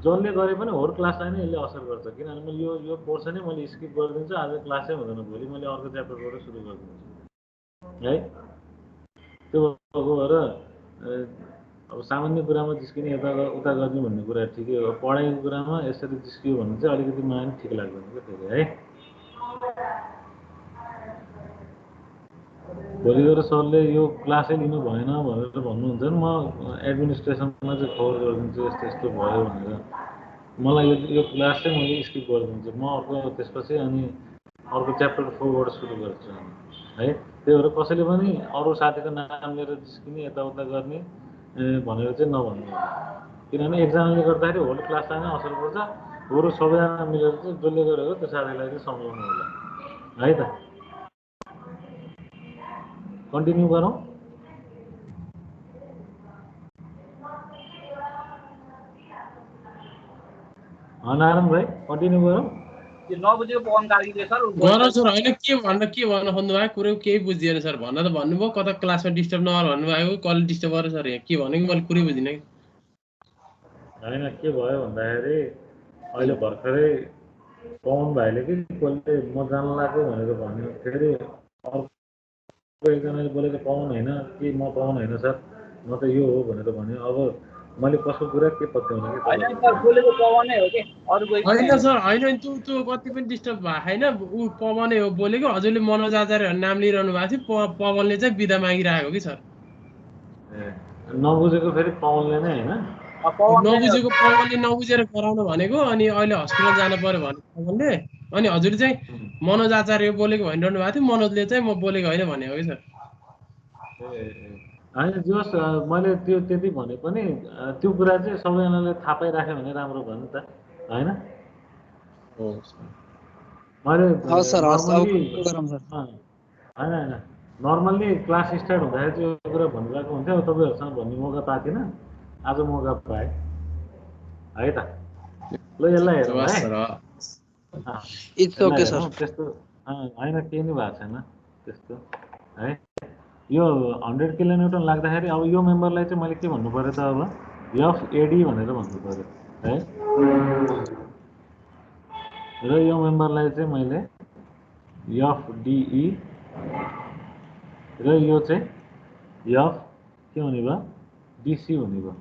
जसले गरे पनि होल क्लासलाई नै यसले असर गर्छ किनभने मैले यो पोर्सनै मैले स्किप गरिदिन्छु आज क्लासै हुँदैन भोलि मैले अर्को च्याप्टरबाट सुरु गरिदिन्छु है त्यो भएर अब सामान्य कुरामा जिस्किने यता उता गर्ने भन्ने कुरा ठिकै हो पढाइको कुरामा यसरी जिस्कियो भने चाहिँ अलिकति मलाई पनि ठिक लाग्दैन के फेरि है भोलि गएर सरले यो क्लासै लिनु भएन भनेर भन्नुहुन्छ नि म एडमिनिस्ट्रेसनमा चाहिँ खबर गरिदिन्छु यस्तो यस्तो भयो भनेर मलाई यो क्लास चाहिँ मैले स्किप गरिदिन्छु म अर्को त्यसपछि अनि अर्को च्याप्टर 4 बाट सुरु गर्छु है त्यही भएर कसैले पनि अरू साथीको नाम लिएर जिस्किने यताउता गर्ने भनेर चाहिँ नभन्नु किनभने एक्जामले गर्दाखेरि होल क्लासलाई नै असर पर्छ बरु सबैजना मिलेर चाहिँ जसले गरेको त्यो साथीलाई चाहिँ सम्झाउनु होला है त कन्टिन्यू गरौँ नारायण भाइ कन्टिन्यू गरौँ त्यो नबुझेको पवन कार्कीले सर गरौँ सर होइन के भन्न खोज्नुभयो कुरो केही बुझिएन सर भन्न त भन्नुभयो कता क्लासमा डिस्टर्ब नगर भन्नुभएको कसले डिस्टर्ब गरेर सर यहाँ के भनेको मैले कुरै बुझिनँ कि होइन के भयो भन्दाखेरि अहिले भर्खरै पवन भाइले कि कसले म जान लाग्यो भनेर भन्यो फेरि अर्को एकजनाले बोलेको पवन होइन कि म पवन होइन सर म त यो हो भनेर भन्यो अब मैले कसको कुरा के पत्याउने कि होइन सर बोलेको पवनै हो कि अरू कोही होइन सर होइन त्यो कति पनि डिस्टर्ब भएको छैन ऊ पवनै हो बोलेको हजुरले मनोज आचार्य भन्ने नाम लिइरहनु भएको थियो पवनले चाहिँ बिदा मागिरहेको कि सर नबुझेको फेरि पवनले नै होइन नबुझेको पवनले नबुझेर गराउनु भनेको अनि अहिले हस्पिटल जानु पर्यो भने पवनले अनि हजुरले चाहिँ मनोज आचार्य बोलेको भनिरहनु भएको थियो मनोजले चाहिँ म बोलेको होइन भनेको कि सर होइन जोस् मैले त्यो त्यति भने पनि त्यो कुरा चाहिँ सबैजनाले थाहा पाइराख्यो भने राम्रो भयो नि त होइन मैले हस् सर हस् अब नर्मल्ली गरौँ सर होइन नर्मल्ली क्लास स्टार्ट हुँदाखेरि चाहिँ यो कुरा भनिरहेको हुन्थ्यो अब तपाईँहरूसँग भन्ने मौका पाएको थिएन आज मौका पाएँ है त ल यसलाई हेरौँ है इट्स ओके सर त्यस्तो होइन केही नै भएको छैन त्यस्तो है यो 100 किलोन्युटन लाग्दाखेरि अब यो मेम्बरलाई चाहिँ मैले के भन्नु पऱ्यो त अब एफएडी भनेर भन्नु पऱ्यो है र यो मेम्बरलाई चाहिँ मैले एफडिई र यो चाहिँ एफ के हुने भयो डिसी हुने भयो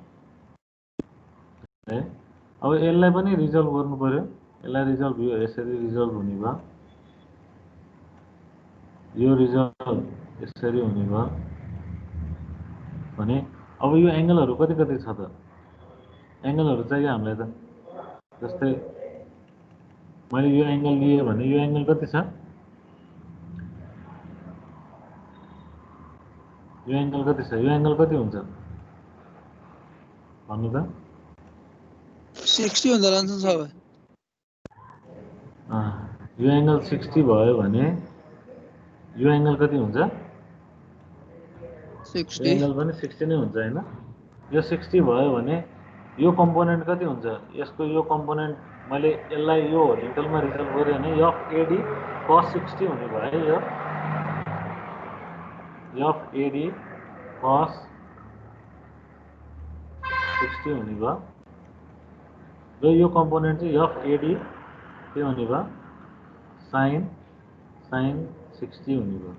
है अब यसलाई पनि रिजल्भ गर्नु पऱ्यो यसलाई रिजल्भ यो यसरी रिजल्भ हुने भयो यो रिजल्भ यसरी हुने भयो भने अब यो एङ्गलहरू कति कति छ त एङ्गलहरू चाहियो हामीलाई त जस्तै मैले यो एङ्गल लिएँ भने यो एङ्गल कति छ यो एङ्गल कति छ यो एङ्गल कति हुन्छ भन्नु त 60 हुन्छ होला नि सबै यो एङ्गल 60 भयो भने यो एङ्गल कति हुन्छ 60 यो एङ्गल पनि 60 नै हुन्छ हैन यो 60 भयो भने यो कम्पोनेन्ट कति हुन्छ यसको यो कम्पोनेन्ट मैले यसलाई यो होरिजन्टलमा रिजल्भ गरेँ भने एफएडी cos 60 हुने भयो है यो एफएडी cos 60 हुने भयो र यो कम्पोनेन्ट चाहिँ एफएडी के हुने भयो sin 60 हुने भयो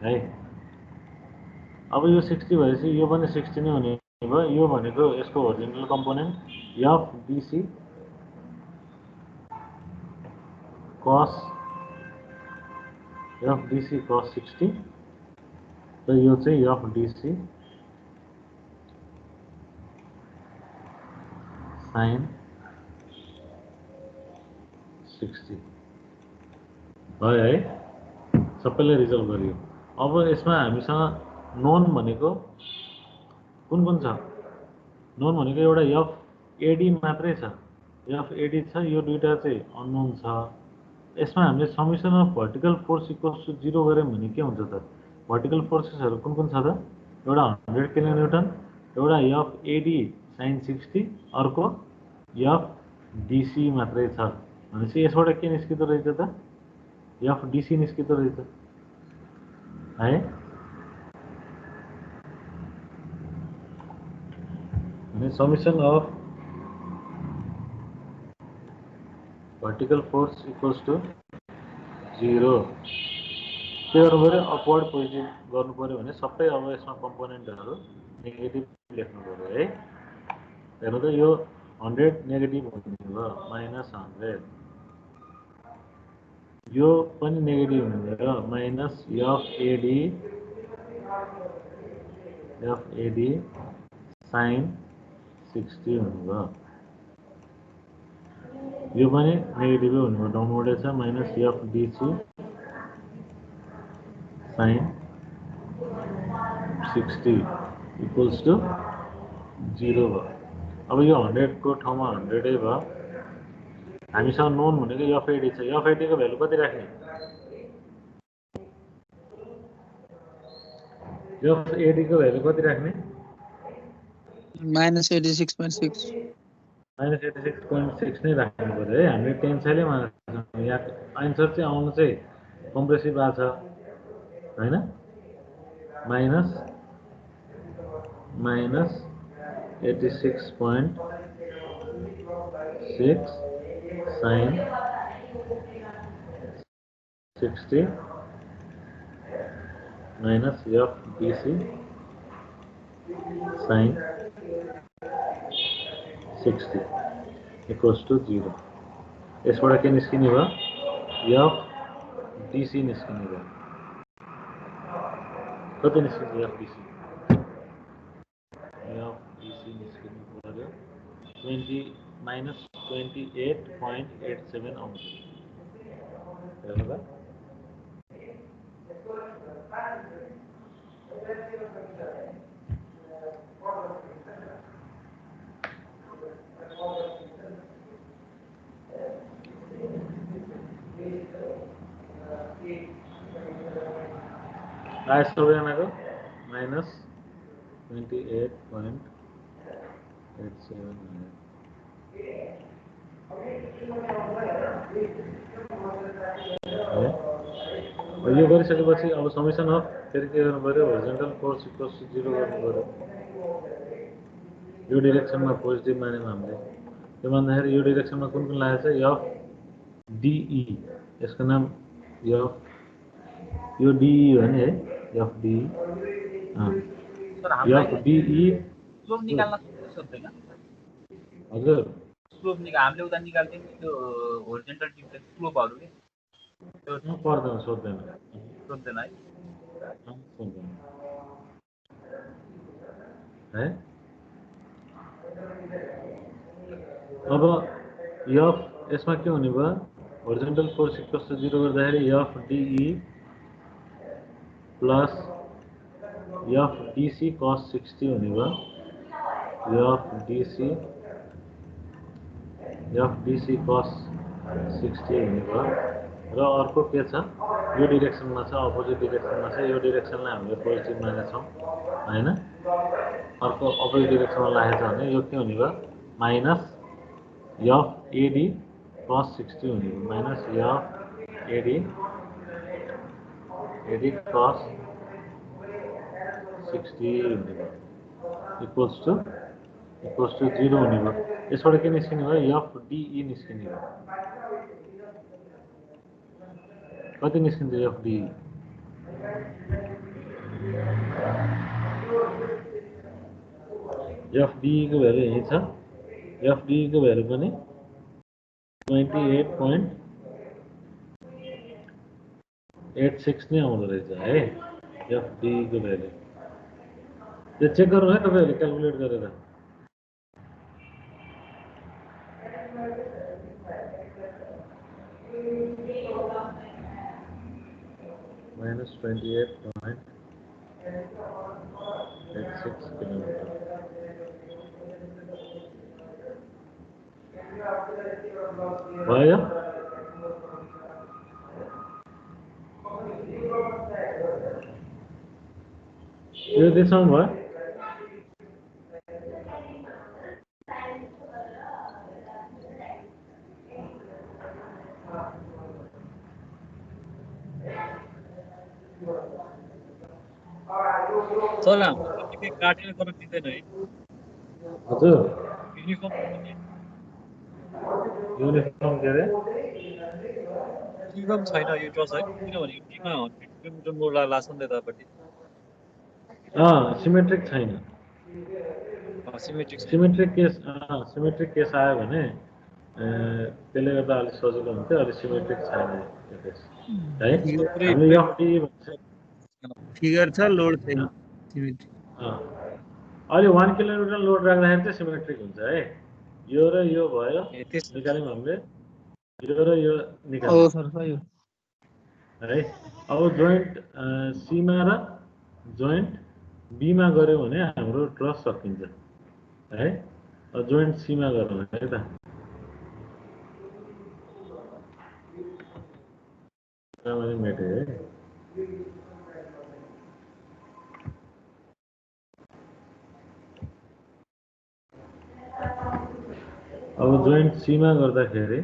है अब यो 60 भएपछि यो पनि 60 नै हुने भयो यो भनेको यसको होरिजन्टल कम्पोनेन्ट एफडीसी cos 60 र यो चाहिँ एफडीसी sin 60 भयो है सबैले रिजल्भ गरियो अब यसमा हामीसँग नोन भनेको कुन छ नोन भनेको एउटा एफएडी मात्रै छ एफएडी छ यो दुईटा चाहिँ अननोन छ यसमा हामीले summation of vertical force equals to 0 गर्यौं भने के हुन्छ त भर्टिकल फोर्सेसहरु कुन छ त एउटा 100 किलोन्युटन एउटा एफएडी sin 60 अर्को एफडीसी मात्रै छ भनेपछि यसबाट के निस्किदो रहेछ त एफडीसी निस्किदो रहेछ है अनि summation of vertical force equals to 0 के गर्नु पर्यो अपवर्ड पोजिटिभ गर्नु पर्यो भने सबै अब यसमा कम्पोनेन्टहरु नेगेटिभ लेख्नु पर्यो है हेर्नु त यो 100 नेगेटिभ हुने भयो -100 यो पनि नेगेटिभ हुने भयो माइनस एफएडी sin 60 हुने भयो यो पनि नेगेटिभ हुने भयो डाउनवर्ड छ minus FDC sin 60 equals to 0 भयो अब यो 100 को ठाउँमा 100 भयो हामीसँग नोन भनेको एफएडी छ एफएडी को भ्यालु कति राख्ने एफएडी को भ्यालु कति राख्ने -86.6 -86.6 नै राख्नु पर्यो है हामीले टेन्सरले मार्छौँ यहाँ आन्सर चाहिँ आउनु चाहिँ कम्प्रेसिभ आछ हैन minus 86.6 sin 60 minus f dc sin 60 equals to 0 यसबाट के निस्किने भयो f dc निस्किने भयो कति निस्किन्छ f dc निस्किनु पर्यो 20 minus 28.87 आउँछ हेर्नु भयो आयो सबैजनाको माइनस 28.87 यो गरिसकेपछि अब समेसन अफ फेरि के गर्नु पर्यो होरिजन्टल फोर्स इक्वल्स टु 0 गर्नु पर्यो यो डिरेक्सनमा पोजिटिभ मान्यौँ हामीले त्यो भन्दाखेरि यो डिरेक्सनमा कुन कुन लागेको छ एफ डिई यसको नाम एफ यो डिई हो नि है एफ डिई एफ डिई स्लोप निकाल्न सक्दैन हजुर स्लोप हामीले उता निकाल्थ्यौँ नि त्यो होरिजन्टल डिफ्लेक्स स्लोपहरू के त्यो पर्दैन सोध्दैन है है अब एफ यसमा के हुने भयो होरिजन्टल फोर्स इक्वल्स टु 0 गर्दाखेरि F D E plus F D C cos 60 हुने भयो एफ डिसी cos 60 हुने भयो र अर्को के छ यो डिरेक्सनमा छ अपोजिट डिरेक्सनमा छ यो डिरेक्सनलाई हामीले पोजिटिभ मानेछौँ हैन अर्को अपोजिट डिरेक्सनमा लागेछ भने यो के हुने भयो माइनस एफ एडी cos 60 हुने भयो माइनस एफ एडी cos 60 हुने भयो इक्वल्स टु 0 हुने भयो यसबाट के निस्किने भयो एफ डिई निस्किने भयो कति निस्किन्छ एफ डिई एफ डिई को भ्यालु यही छ एफ डिई को भ्यालु पनि 28.86 नै आउँदो रहेछ है एफ डिई को भ्यालु त्यो चेक गर्नु है तपाईहरुले क्याल्कुलेट गरेर minus 28.86 kilometer. भयो यो त्यसमा भयो सर हाम्रो के काटेर गर्न दिँदैन है हजुर युनिफर्म के अरे युनिफर्म छैन यो ट्रस है किनभने टीमा 100 किलोमिटर मोड लाग्छ नि यतापट्टि सिमेट्रिक छैन सिमेट्रिक केस आयो भने त्यसले गर्दा अलिक सजिलो हुन्थ्यो अलि सिमेट्रिक छैन यो केस है हामीले एफडी भन्छ फिगर छ लोड छैन सिमेट्रिक अहिले 1 किलोमिटर लोड राख्दाखेरि चाहिँ सिमेट्रिक हुन्छ है यो र यो भयो निकाल्यौं हामीले यो र यो निकाल्यौं सर सही हो है अब जोइन्ट सी मा र जोइन्ट बी मा गर्यो भने हाम्रो ट्रस सकिन्छ है जोइन्ट सी मा गरौँ है त राम्ररी मेटे है अब जोइन्ट सीमा गर्दाखेरि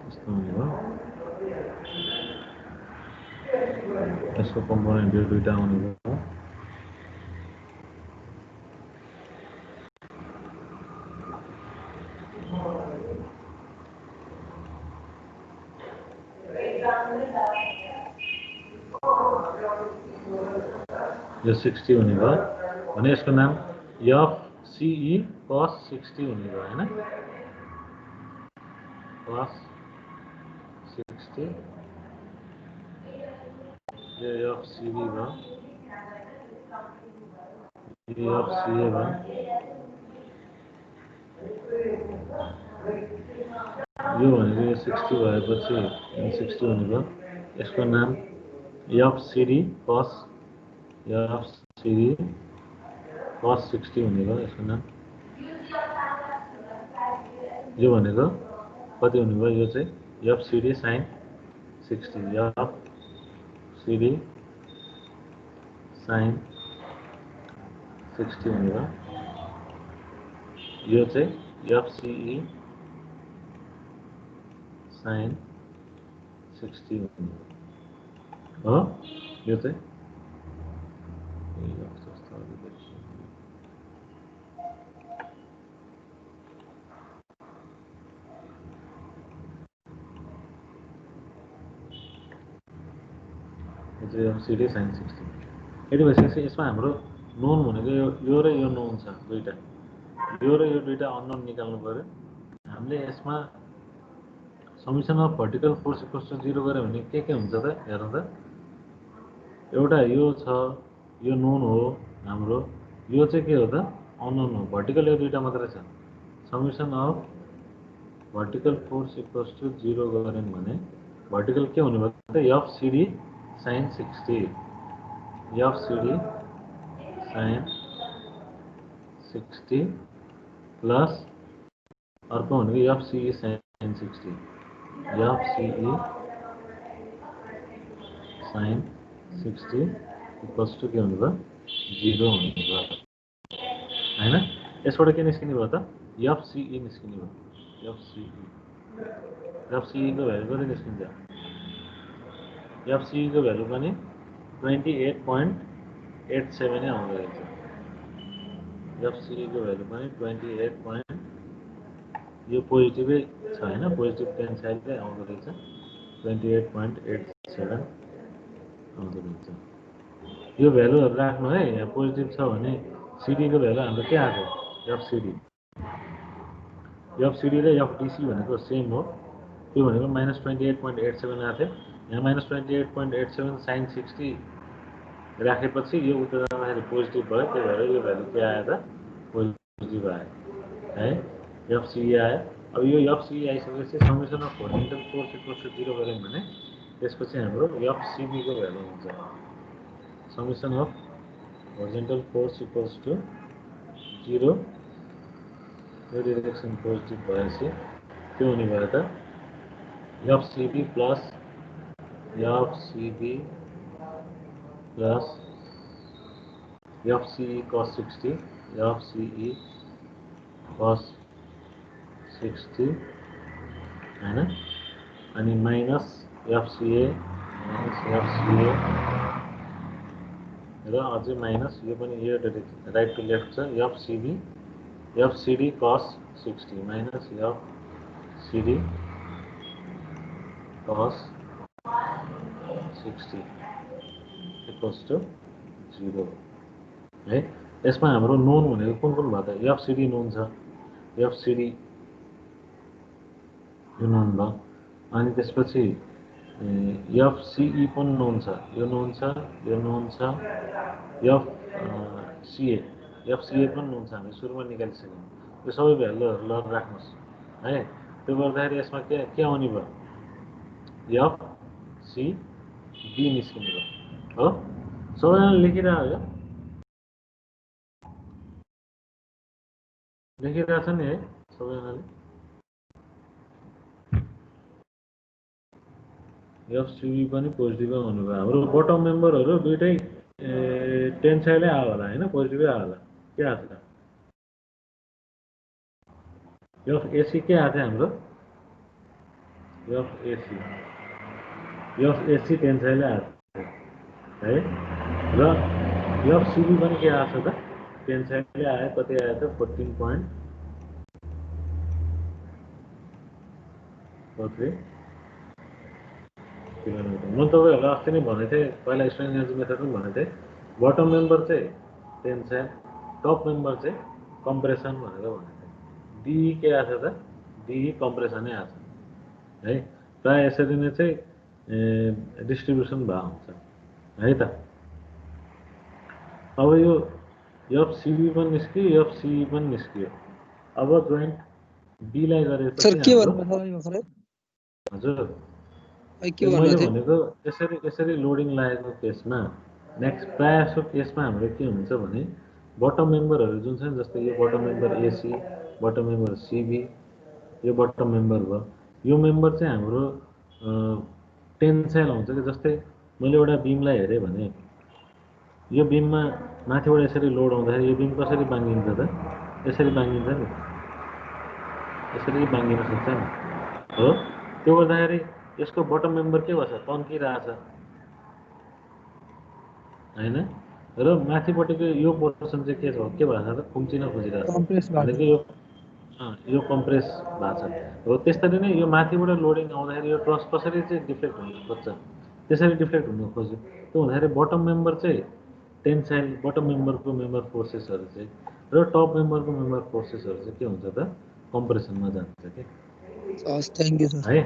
यस्तो हुने हो यसको कम्पोनेन्ट यो दुईटा आउने भयो यो 60 हुने भयो भने यसको नाम FCE cos 60 हुने भयो हैन cos 60 यो FCD भयो यो FCA भयो यो भनेको यो 60 भएपछि 60 हुने भयो यसको नाम FCD cos cos 60 हुने भयो यसको नाम यो भनेको कति हुने भयो यो चाहिँ FCD sin 60 FCD sin 60 हुने भयो यो चाहिँ FCE sin 60 हुने हो यो चाहिँ FCD sin 60 यति भइसकेपछि यसमा हाम्रो नोन भनेको यो र यो नोन छ दुईटा यो र यो दुईटा अननोन निकाल्नु पर्यो हामीले यसमा summation of vertical force equals to 0 गर्यो भने के हुन्छ त हेरौँ त एउटा यो छ यो नोन हो हाम्रो यो चाहिँ के हो त अननोन हो भर्टिकल यो दुईटा मात्रै छ summation of vertical force equals to 0 गर्यौँ भने भर्टिकल के हुने भयो त FCD sin 60 FCD sin 60 plus अर्को भनेको FCE sin 60 FCE sin 60 equals to के हुने भयो 0 हुने भयो हैन यसबाट के निस्किने भयो त FCE निस्किने भयो FCE को भ्यालु कति निस्किन्छ FCE को भ्यालु पनि 28.87 नै आउँदो रहेछ FCE को भ्यालु पनि 28. यो पोजिटिभै छ हैन पोजिटिभ टेन्साइलले आउँदो रहेछ 28.87 आउँदो रहेछ यो भ्यालुहरु राख्नु है यहाँ पोजिटिभ छ भने CD को भ्यालु हाम्रो के आको FCD र FDC भनेको सेम हो त्यो भनेको -28.87 आथे यहाँ -28.87 sin 60 राखेपछि यो उत्तर आउँदाखेरि पोजिटिभ भयो त्यही भएर यो भ्यालु के आयो त पोजिटिभ आयो है FCE आयो अब यो FCE आइसकेपछि summation of vertical force equals to 0 गर्यौं भने त्यसपछि हाम्रो FCB को भ्यालु हुन्छ summation of vertical force equals to 0 यो डाइरेक्सन पोजिटिभ भएपछि के हुने भयो त FCB plus FCE cos 60 FCE cos 60 हैन अनि माइनस FCA र अझै माइनस यो पनि यो राइट टु लेफ्ट छ FCD cos 60 minus FCD cos 60 equals to 0 है यसमा हाम्रो नोन भनेको कुन भयो त FCD नोन छ FCD यो नोन भयो अनि त्यसपछि FCE पनि नोन छ यो नोन छ FCA पनि नोन छ हामी सुरुमा निकालिसक्यौँ यो सबै भ्यालुहरु ल राख्नुस् है त्यो गर्दाखेरि यसमा के आउने भयो FCB निस्किने भयो हो सबैजनाले लेखिरहेको लेखिरहेछ नि है सबैजनाले FCB पनि पोजिटिभ हुनुभयो हाम्रो बटम मेम्बरहरु दुईटै टेन्साइलै आयो होला होइन, पोजिटिभै आयो होला। के आएको छ एफएसी के आएको थियो हाम्रो? एफएसी टेन्साइलै आएको थियो है। र एफसिबी पनि के आएको छ त? टेन्साइलै आयो। कति आयो त? 14.43 किलोमिटर। म तपाईँहरूलाई अस्ति नै भनेको थिएँ, पहिला स्ट्रेन एनर्जी मेथड पनि भनेको थिएँ। बटम मेम्बर चाहिँ टेन्साइल, टप मेम्बर चाहिँ कम्प्रेसन भनेर भनेको थिएँ। डिई के आएको छ त? डिई कम्प्रेसनै आएको छ है। प्रायः यसरी नै चाहिँ डिस्ट्रिब्युसन भएको हुन्छ है त। अब यो एफसिबी पनि निस्क्यो, एफसिई पनि निस्क्यो। अब जोइन्ट बीलाई गरेपछि सर के हाम्रो भन्नु भयो हजुर के भन्नु मैले थियो? भनेको यसरी लोडिङ लागेको केसमा नेक्स्ट प्रायः जस्तो केसमा हाम्रो के हुन्छ भने बटम मेम्बरहरू जुन छ नि, जस्तै यो bottom member AC, bottom member CB, यो बटम मेम्बर भयो। यो मेम्बर चाहिँ हाम्रो टेन्साइल हुन्छ कि। जस्तै मैले एउटा बिमलाई हेरेँ भने यो बिममा माथिबाट यसरी लोड आउँदाखेरि यो बिम कसरी बाङ्गिन्छ त? यसरी बाङ्गिन्छ नि, यसरी बाङ्गिन सक्छ नि हो। त्यो गर्दाखेरि यसको बटम मेम्बर के भन्छ? तन्किरहेछ होइन। र माथिपट्टिको यो पोर्सन चाहिँ के छ? के भएको छ त? खुम्चिन खोजिरहेछ भनेको यो कम्प्रेस भएको छ हो। त्यसरी नै यो माथिबाट लोडिङ आउँदाखेरि यो ट्रस कसरी चाहिँ डिफ्लेक्ट हुन खोज्छ? त्यसरी डिफ्लेक्ट हुन खोज्यो। त्यो हुँदाखेरि बटम मेम्बर चाहिँ टेन्साइल, बटम मेम्बरको मेम्बर फोर्सेसहरू चाहिँ र टप मेम्बरको मेम्बर फोर्सेसहरू चाहिँ के हुन्छ त? कम्प्रेसनमा जान्छ कि थ्याङ्क यू सर है।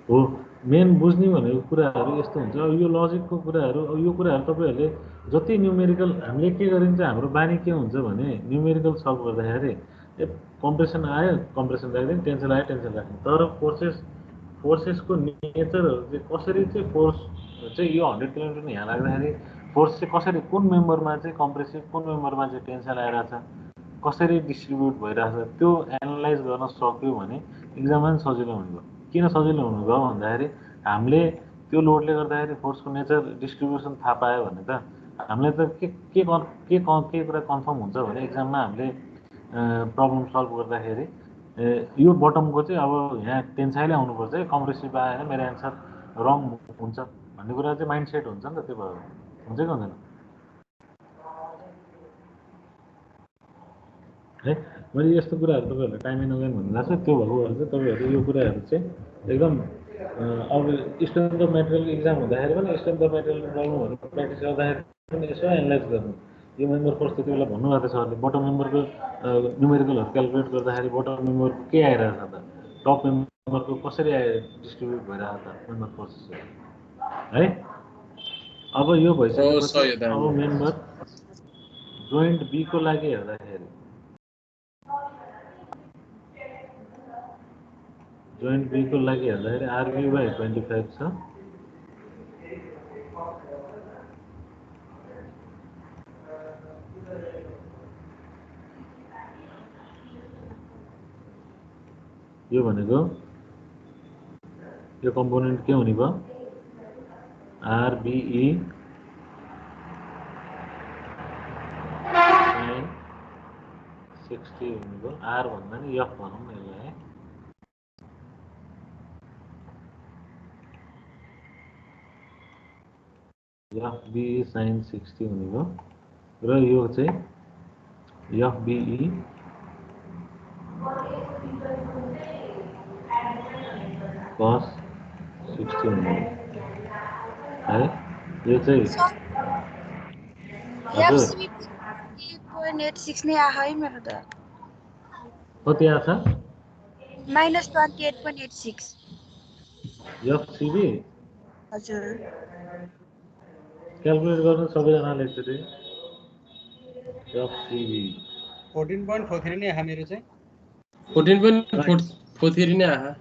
हो मेन बुझ्ने भनेको कुराहरू यस्तो हुन्छ। अब यो लजिकको कुराहरू, अब यो कुराहरू तपाईँहरूले जति न्युमेरिकल हामीले के गरिन्छ, हाम्रो बानी के हुन्छ भने न्युमेरिकल सल्भ गर्दाखेरि कम्प्रेसन आयो, कम्प्रेसन राख्दैन, टेन्सन आयो, टेन्सन राख्ने। तर फोर्सेसको नेचरहरू चाहिँ कसरी चाहिँ फोर्स चाहिँ यो 100 किलोमिटर यहाँ लाग्दाखेरि फोर्स चाहिँ कसरी, कुन मेम्बरमा चाहिँ कम्प्रेसिभ, कुन मेम्बरमा चाहिँ टेन्सन आइरहेछ, कसरी डिस्ट्रिब्युट भइरहेछ, त्यो एनालाइज गर्न सक्यो भने इक्जाममा पनि सजिलो हुनुभयो। किन सजिलो हुनुभयो भन्दाखेरि हामीले त्यो लोडले गर्दाखेरि फोर्सको नेचर, डिस्ट्रिब्युसन थाहा पायो भने त हामीले त के कुरा कन्फर्म हुन्छ भने इक्जाममा हामीले प्रब्लम सल्भ गर्दाखेरि यो बटमको चाहिँ अब यहाँ टेन्साइलै आउनुपर्छ, कम्प्रेसिभ आएन मेरो एन्सर रङ हुन्छ भन्ने कुरा चाहिँ माइन्ड सेट हुन्छ नि त। त्यो भयो हुन्छ कि हुँदैन है। मैले यस्तो कुराहरू तपाईँहरूलाई टाइमै नगएन भनिरहेको छु। त्यो भएको भएर चाहिँ तपाईँहरू यो कुराहरू चाहिँ एकदम अब स्ट्रेन्थ अफ मेटेरियल इक्जाम हुँदाखेरि पनि स्ट्रेन्थ अफ मेटेरियल प्रब्लमहरू प्र्याक्टिस गर्दाखेरि पनि यसो एनालाइज गर्नु। यो मेम्बर फोर्स त्यति बेला भन्नुभएको छ सरले, बटम मेम्बरको न्युमेरिकलहरू क्यालकुलेट गर्दाखेरि बटम मेम्बरको के आइरहेछ त, टप मेम्बरको कसरी डिस्ट्रिब्युट भइरहेको छ मेम्बर फोर्सेसहरू है। अब यो भइसकेपछि अब मेम्बर जोइन्ट बीको लागि हेर्दाखेरि जोइन्ट बीको लागि हेर्दाखेरि RB/25 छ। यो भनेको यो कम्पोनेन्ट के हुने भयो? RBE sin 60 हुने भयो। R भन्दा नि F भनौँ न यसलाई है। FBE sin 60 हुने भयो र यो चाहिँ FBE cos 60 हुने भयो है। यो चाहिँ हजुर 8.86 नै आयो है मेरो त। कति आछ? -28.86 FCB हजुर। क्यालकुलेट गर्नु सबैजनाले एकचोटि। FCB 14.43 नै आयो मेरो चाहिँ। 14.43 नै आयो।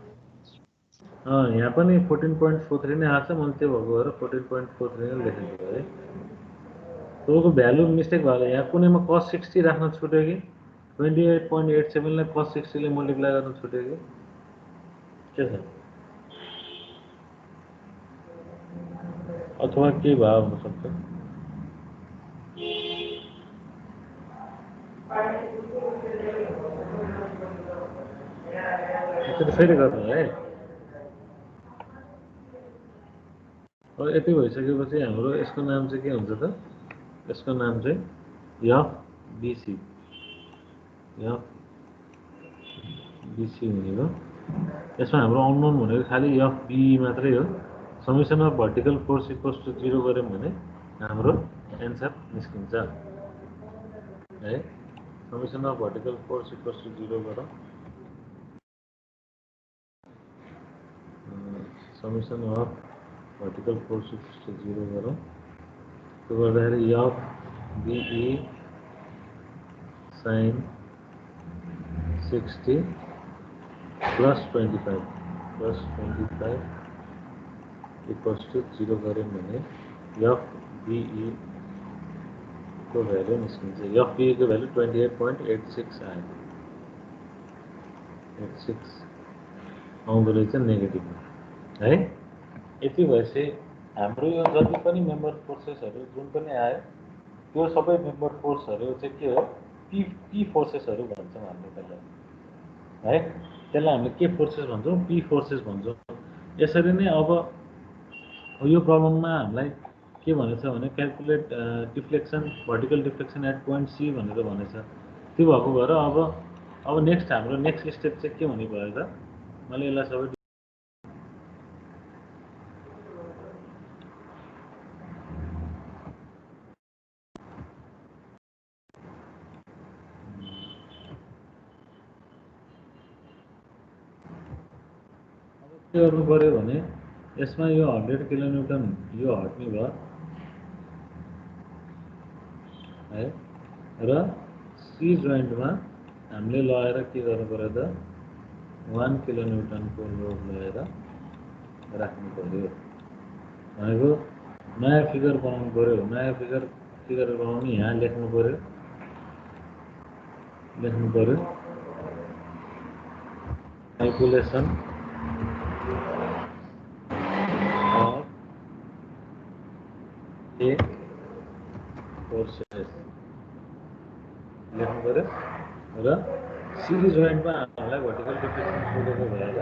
यहाँ पनि 14.43 नै आएको छ। मैले त्यो भएको भएर 14.43 नै लेखेको है। तपाईँको भ्यालु मिस्टेक भयो। यहाँ कुनैमा cos 60 राख्न छुट्यो कि 28.87 लाई cos 60 ले मल्टिप्लाई गर्न छुट्यो कि के छ? अथवा के भाव हुन सक्छ यसरी फेरि गर्नु है अब यति भइसकेपछि हाम्रो यसको नाम चाहिँ के हुन्छ त यसको नाम चाहिँ FBC हुने हो यसमा हाम्रो अननोन भनेको खालि FB मात्रै हो summation of vertical force equals to 0 गर्यौं भने हाम्रो एन्सर निस्किन्छ है summation of vertical force equals to 0 गरौँ summation of vertical force equals to 0 करो तो गर्दाखेरि FBE sin 60 plus 25 equals to 0 गऱ्यौं भने FBE को भ्यालु निस्किन्छ FBE को भ्यालु 28.86 आयो 86 आउँदो रहेछ नेगेटिभ है यति भएपछि हाम्रो यो जति पनि मेम्बर फोर्सेसहरु जुन पनि आयो त्यो सबै मेम्बर फोर्सहरु चाहिँ के हो पी फोर्सेसहरु भन्छौं हामीले त्यसलाई है त्यसलाई हामीले के फोर्सेस भन्छौं पी फोर्सेस भन्छौं यसरी नै अब यो प्रब्लममा हामीलाई के भनेछ भने calculate deflection vertical deflection at point C भनेर भनेछ त्यो भएको भएर अब नेक्स्ट हाम्रो नेक्स्ट स्टेप चाहिँ के हुने भयो त मैले यसलाई सबै के गर्नु पर्यो भने यसमा यो 100 किलोन्युटन यो हट्ने भयो है र सी जोइन्टमा हामीले लगाएर के गर्नु पर्यो त 1 किलोन्युटनको लोड लगाएर राख्नु पर्यो भनेको नयाँ फिगर बनाउनु पर्यो नयाँ फिगर बनाउनु यहाँ लेख्नु पर्यो क्याल्कुलेसन A forces लेख्नु पर्यो र सी जोइन्टमा हामीलाई भर्टिकल डिफ्लेक्सन खोजेको भएर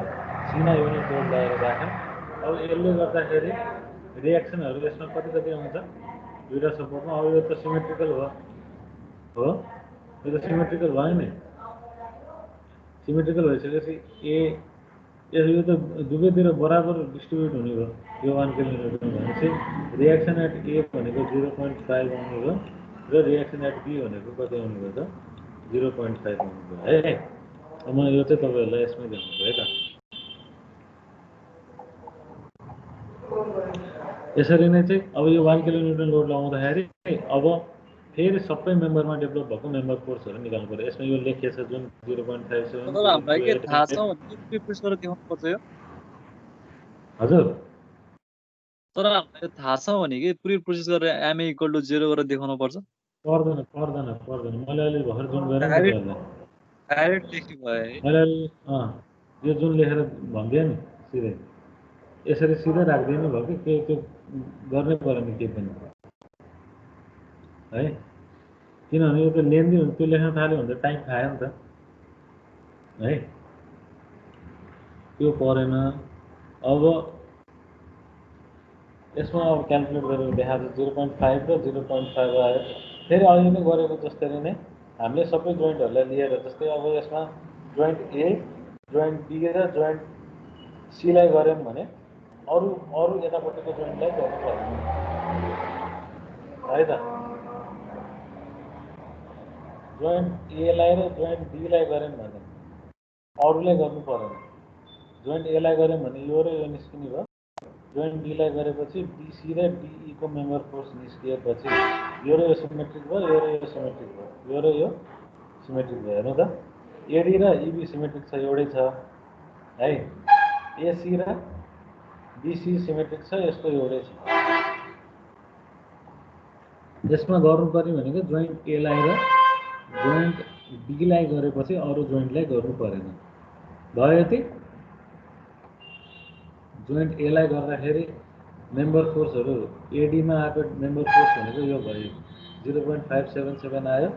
सीमा युनिट लोड लगाएर राख्यौं अब यसले गर्दाखेरि रिएक्सनहरु यसमा कति आउँछ दुईटा सपोर्टमा अब यो त सिमेट्रिकल हो यो त सिमेट्रिकल भयो नि सिमेट्रिकल भइसकेपछि यो त दुवैतिर बराबर डिस्ट्रिब्युट हुने भयो यो 1 किलोन्युटन भनेपछि रिएक्सन एट ए भनेको 0.5 आउने भयो र रिएक्सन एट बी भनेको कति आउने भयो त 0.5 आउने भयो है अब म यो चाहिँ तपाईहरुलाई यसमै देखाउँछु है त यसरी नै चाहिँ अब यो 1 किलोन्युटन लोड लगाउँदाखेरि अब फेरि सबै मेम्बरमा डेभलप भएको मेम्बर फोर्सहरु निकाल्नु पर्यो यसमा यो लेखिएको छ जुन 0.57 तर हामीलाई के थाहा छ भने प्रिपेयर गरेर देखाउनु पर्छ यो हजुर तर हामीलाई थाहा छ भने के प्री प्रोसेस गरेर ma = 0 गरेर देखाउनु पर्छ पर्दैन मैले अहिले भर्खर जुन गरेँ नि डाइरेक्ट लेख्नु भयो है मैले यो जुन लेखेर भन्दिए नि सिधै यसरी सिधै राख्दिनु भयो कि त्यो गर्नै परेन के पनि है किनभने यो त लेन्दी हुन्छ त्यो लेख्न थाल्यो भने त टाइम खायो नि त है त्यो परेन अब यसमा अब क्याल्कुलेट गरेर देखाएको 0.5 र 0.5 आयो फेरि अघि नै गरेको जस्तै नै हामीले सबै जोइन्टहरुलाई लिएर जस्तै अब यसमा जोइन्ट ए जोइन्ट बी र जोइन्ट सी लाई गर्यौं भने अरु यतापट्टिको जोइन्टलाई गर्नु पर्दैन है त जोइन्ट ए लाई र जोइन्ट बी लाई गर्यौं भने अरुलाई गर्नु पर्दैन जोइन्ट ए लाई गर्यौं भने यो र यो निस्किने भयो जोइन्ट बी लाई गरेपछि बीसी र डीई को मेम्बर फोर्स निस्किएपछि यो र यो सिमेट्रिक भयो यो र यो सिमेट्रिक भयो यो र यो सिमेट्रिक भयो हेर्नु त एडी र ईबी सिमेट्रिक छ एउटै छ है एसी र बीसी सिमेट्रिक छ यसको एउटै छ यसमा गर्नुपर्ने भनेको जोइन्ट ए लाई र जोइन्ट बी लाई गरेपछि अरु जोइन्टलाई गर्नु परेन भयो यति जोइन्ट ए लाई गर्दाखेरि मेम्बर फोर्सहरू एडीमा आएको मेम्बर फोर्स भनेको यो भयो 0.577 आयो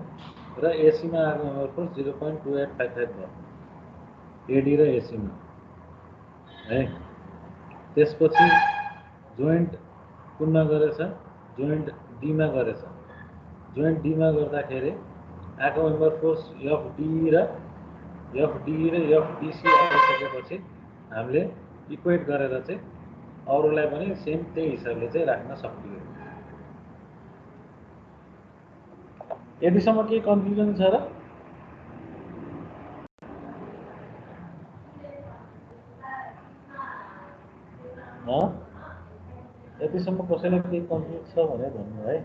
र एसीमा आएको मेम्बर फोर्स 0.2855 भयो एडी र एसीमा है। त्यसपछि जोइन्ट कुनमा गरेछ, जोइन्ट डीमा गरेछ। जोइन्ट डीमा गर्दाखेरि आएको मेम्बर फोर्स एफडी र एफडीसी आइसकेपछि हामीले इक्वेट गरेर चाहिँ अरूलाई पनि सेम त्यही हिसाबले चाहिँ राख्न सकियो। यतिसम्म केही कन्फ्युजन छ र? यतिसम्म कसैलाई केही कन्फ्युज छ भने भन्नु है।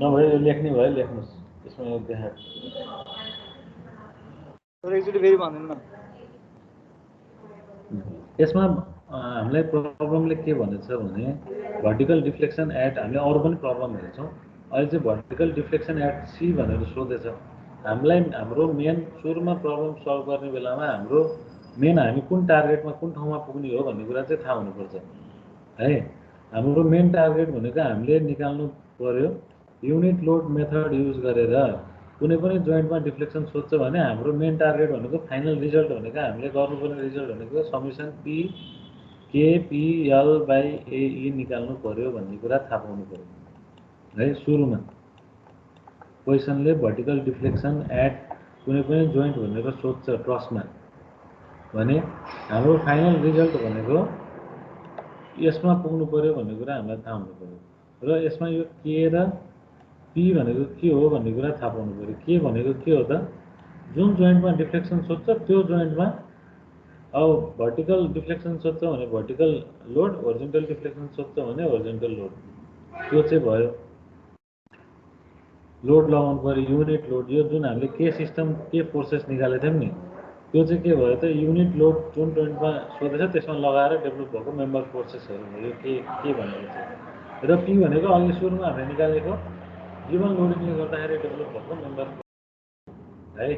नभए यो लेख्ने भयो लेख्नुहोस्, यसमा यो देखाएको यसमा हामीलाई प्रब्लमले के भनेछ भने भर्टिकल डिफ्लेक्सन एट, हामीले अरू पनि प्रब्लम हेर्छौँ, अहिले चाहिँ भर्टिकल डिफ्लेक्सन एट सी भनेर सोधेछ हामीलाई। हाम्रो मेन सुरुमा प्रब्लम सल्भ गर्ने बेलामा हाम्रो मेन हामी कुन टार्गेटमा कुन ठाउँमा पुग्ने हो भन्ने कुरा चाहिँ थाहा हुनुपर्छ है। हाम्रो मेन टार्गेट भनेको हामीले निकाल्नु पर्यो युनिट लोड मेथड युज गरेर कुनै पनि जोइन्टमा डिफ्लेक्सन सोध्छ भने हाम्रो मेन टार्गेट भनेको फाइनल रिजल्ट भनेको हामीले गर्नुपर्ने रिजल्ट भनेको समेसन पी KPL/AE निकाल्नु पर्यो भन्ने कुरा थाहा पाउनु पर्यो है। सुरुमा क्वेसनले भर्टिकल डिफ्लेक्सन एट कुनै पनि जोइन्ट भनेर सोध्छ ट्रसमा भने हाम्रो फाइनल रिजल्ट भनेको यसमा पुग्नु पर्यो भन्ने कुरा हामीलाई थाहा हुनु पर्यो र यसमा यो के र पी भनेको के हो भन्ने कुरा थाहा पाउनु पर्यो। के भनेको के हो त, जुन जोइन्टमा डिफ्लेक्सन सोध्छ त्यो जोइन्टमा अब भर्टिकल डिफ्लेक्सन सोध्छ भने भर्टिकल लोड, होरिजोन्टल डिफ्लेक्सन सोध्छ भने होरिजोन्टल लोड, त्यो चाहिँ भयो। लोड लगाउनु पर्यो युनिट लोड, यो जुन हामीले के सिस्टम के फोर्सेस निकालेको थियौँ नि त्यो चाहिँ के भयो त युनिट लोड जुन जोइन्टमा सोधेछ त्यसमा लगाएर डेभलप भएको मेम्बर फोर्सेसहरू हो यो के भनेको चाहिँ। र पी भनेको अघि सुरुमा हामीले निकालेको गिभन लोडिङले गर्दाखेरि डेभलप भएको मेम्बर है।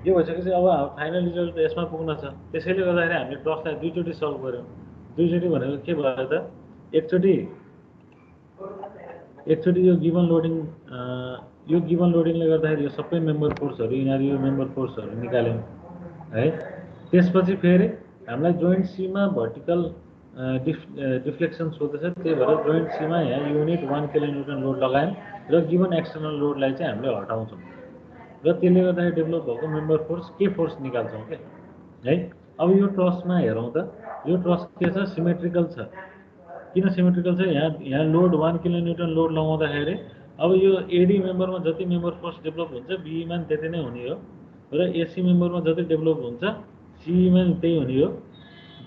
यो भइसकेपछि अब फाइनल रिजल्ट यसमा पुग्न छ, त्यसैले गर्दाखेरि हामीले ट्रसलाई दुईचोटि सल्भ गऱ्यौँ। दुईचोटि भनेको के भयो त, एकचोटि यो गिभन लोडिङले गर्दाखेरि यो सबै मेम्बर फोर्सहरू यिनीहरू यो मेम्बर फोर्सहरू निकाल्यौँ है। त्यसपछि फेरि हामीलाई जोइन्ट सीमा भर्टिकल डिफ्लेक्सन सोधेछ, त्यही भएर जोइन्ट सीमा यहाँ युनिट 1 किलोन्युटन लोड लगायौँ र गिभन एक्सटर्नल लोडलाई चाहिँ हामीले हटाउँछौँ र त्यसले गर्दाखेरि डेभलप भएको मेम्बर फोर्स के फोर्स निकाल्छौँ क्या है। अब यो ट्रसमा हेरौँ त, यो ट्रस के छ, सिमेट्रिकल छ। किन सिमेट्रिकल छ, यहाँ लोड 1 किलोन्युटन लोड लगाउँदाखेरि अब यो एडी मेम्बरमा जति मेम्बर फोर्स डेभलप हुन्छ बीमा त्यति नै हुने हो र एसी मेम्बरमा जति डेभलप हुन्छ सीमा त्यही हुने हो।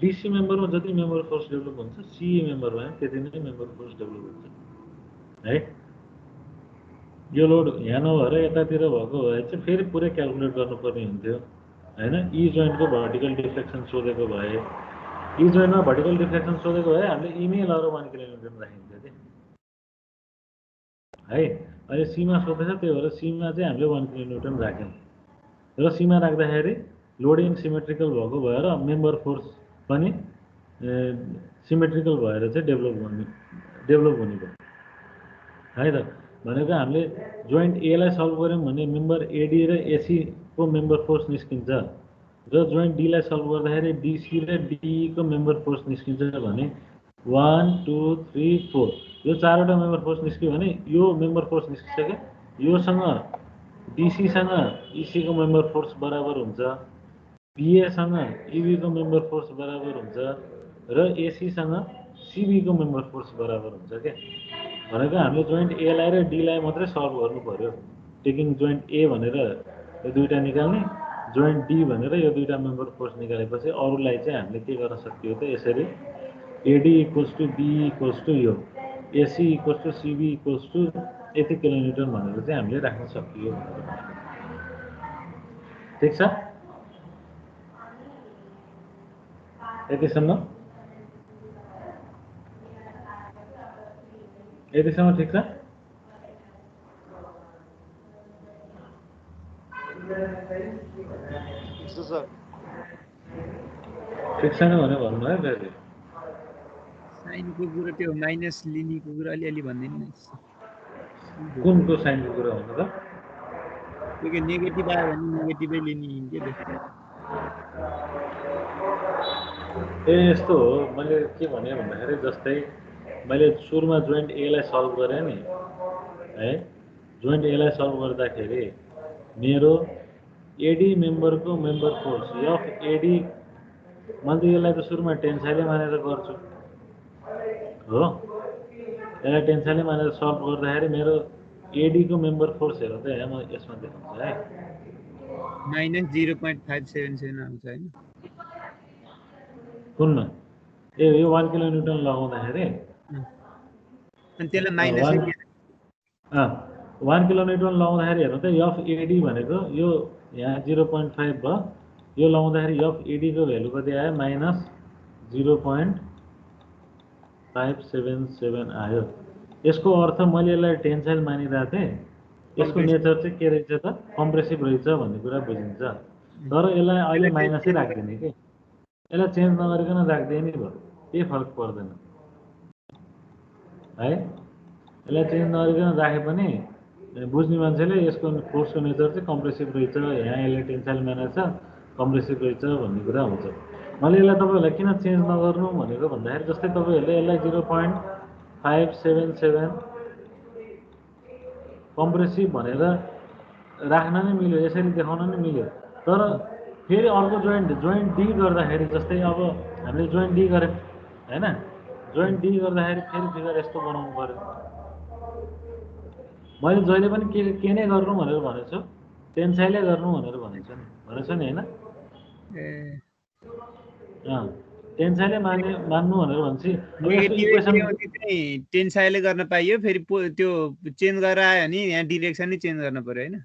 डीसी मेम्बरमा जति मेम्बर फोर्स डेभलप हुन्छ सीई मेम्बरमा त्यति नै मेम्बर फोर्स डेभलप हुन्छ है। यो लोड यहाँ नभएर यतातिर भएको भए चाहिँ फेरि पुरै क्यालकुलेट गर्नुपर्ने हुन्थ्यो होइन। ई जोइन्टको भर्टिकल डिफ्लेक्सन सोधेको भए, ई जोइन्टमा भर्टिकल डिफ्लेक्सन सोधेको भए हामीले इमै लगेर 1 किलोन्युटन राखिन्थ्यो कि है। अहिले सीमा सोधेछ त्यही भएर सीमा चाहिँ हामीले 1 किलोन्युटन राख्यौँ र सीमा राख्दाखेरि लोडिङ सिमेट्रिकल भएको भएर मेम्बर फोर्स पनि सिमेट्रिकल भएर चाहिँ डेभलप हुने भयो है त। भनेको हामीले जोइन्ट एलाई सल्भ गऱ्यौँ भने मेम्बर एडी र एसीको मेम्बर फोर्स निस्किन्छ र जोइन्ट डीलाई सल्भ गर्दाखेरि डीसी र डीईको मेम्बर फोर्स निस्किन्छ भने 1 2 3 4 यो चारवटा मेम्बर फोर्स निस्क्यो भने यो मेम्बर फोर्स निस्किसक्यो। योसँग डीसीसँग इसीको मेम्बर फोर्स बराबर हुन्छ, बीएसँग इबीको मेम्बर फोर्स बराबर हुन्छ र एसीसँग सीबीको मेम्बर फोर्स बराबर हुन्छ क्या। भनेको हामीले जोइन्ट एलाई र डीलाई मात्रै सल्भ गर्नु पर्यो। टेकिङ जोइन्ट ए भनेर यो दुईवटा निकाल्ने, जोइन्ट डी भनेर यो दुईवटा मेम्बर फोर्स निकालेपछि अरूलाई चाहिँ हामीले के गर्न सकियो त यसरी AD equals to B equals to यो, AC equals to CB equals to यति किलोमिटर भनेर चाहिँ हामीले राख्न सकियो। ठिक छ, यतिसम्म ठिक छ। ठिक छैन भने भन्नु है फेरि। साइनको कुरा त्यो माइनस लिनेको कुरा अलिअलि भनिदिनु न। कुनको साइनको कुरा भन्नु त? त्यो के नेगेटिभ आयो भने नेगेटिभै लिने के त? यस्तो हो, मैले के भने भन्दाखेरि जस्तै मैले सुरुमा जोइन्ट एलाई सल्भ गरेँ नि है, जोइन्ट एलाई सल्भ गर्दाखेरि मेरो एडी मेम्बरको मेम्बर फोर्स एफ एडी, मैले त यसलाई त सुरुमा टेन्साइलै मानेर गर्छु हो, यसलाई टेन्साइलै मानेर सल्भ गर्दाखेरि मेरो एडीको मेम्बर फोर्स हेर त यहाँ म यसमा देखाउँछु है, माइनस 0.577 आउँछ हैन? कुनमा यो 1 किलो न्युटन लगाउँदाखेरि अनि त्यसलाई माइनस 1 किलो न्युटन लगाउँदाखेरि हेर्नु त एफ एडी भनेको यो यहाँ 0.5 भयो, यो लगाउँदाखेरि एफ एडीको भ्यालु कति आयो? माइनस 0.577 आयो। यसको अर्थ मैले यसलाई टेन्साइल मानिरहेको थिएँ, यसको नेचर चाहिँ के रहेछ त? कम्प्रेसिभ रहेछ भन्ने कुरा बुझिन्छ। तर यसलाई अहिले माइनसै राखिदिने कि, यसलाई चेन्ज नगरिकन राखिदिए नि भयो, केही फरक पर्दैन है। यसलाई चेन्ज नगरिकन राखे पनि बुझ्ने मान्छेले यसको फोर्सको नेचर चाहिँ कम्प्रेसिभ रहेछ, यहाँ यसले टेन्साइल मानेछ कम्प्रेसिभ रहेछ भन्ने कुरा हुन्छ। मैले यसलाई तपाईँहरूलाई किन चेन्ज नगर्नु भनेको भन्दाखेरि जस्तै तपाईँहरूले यसलाई 0.577 कम्प्रेसिभ भनेर राख्न नै मिल्यो, यसरी देखाउन नै मिल्यो। तर फेरि अर्को जोइन्ट डी गर्दाखेरि जस्तै अब हामीले जोइन्ट डी गऱ्यौँ हैन, जोइन्ट डी गर्दाखेरि फेरि फिगर यस्तो बनाउनु पर्यो। मैले जहिले पनि के नै गर्नु भनेर भनेको छु? टेन्साइलै गर्नु भनेर भनेको छु नि हैन? टेन्साइलै मान्नु भनेर भन्छ। टेन्साइलले गर्न पाइयो, फेरि त्यो चेन्ज गरेर आयो भने यहाँ डिरेक्सन नै चेन्ज गर्न पर्यो हैन?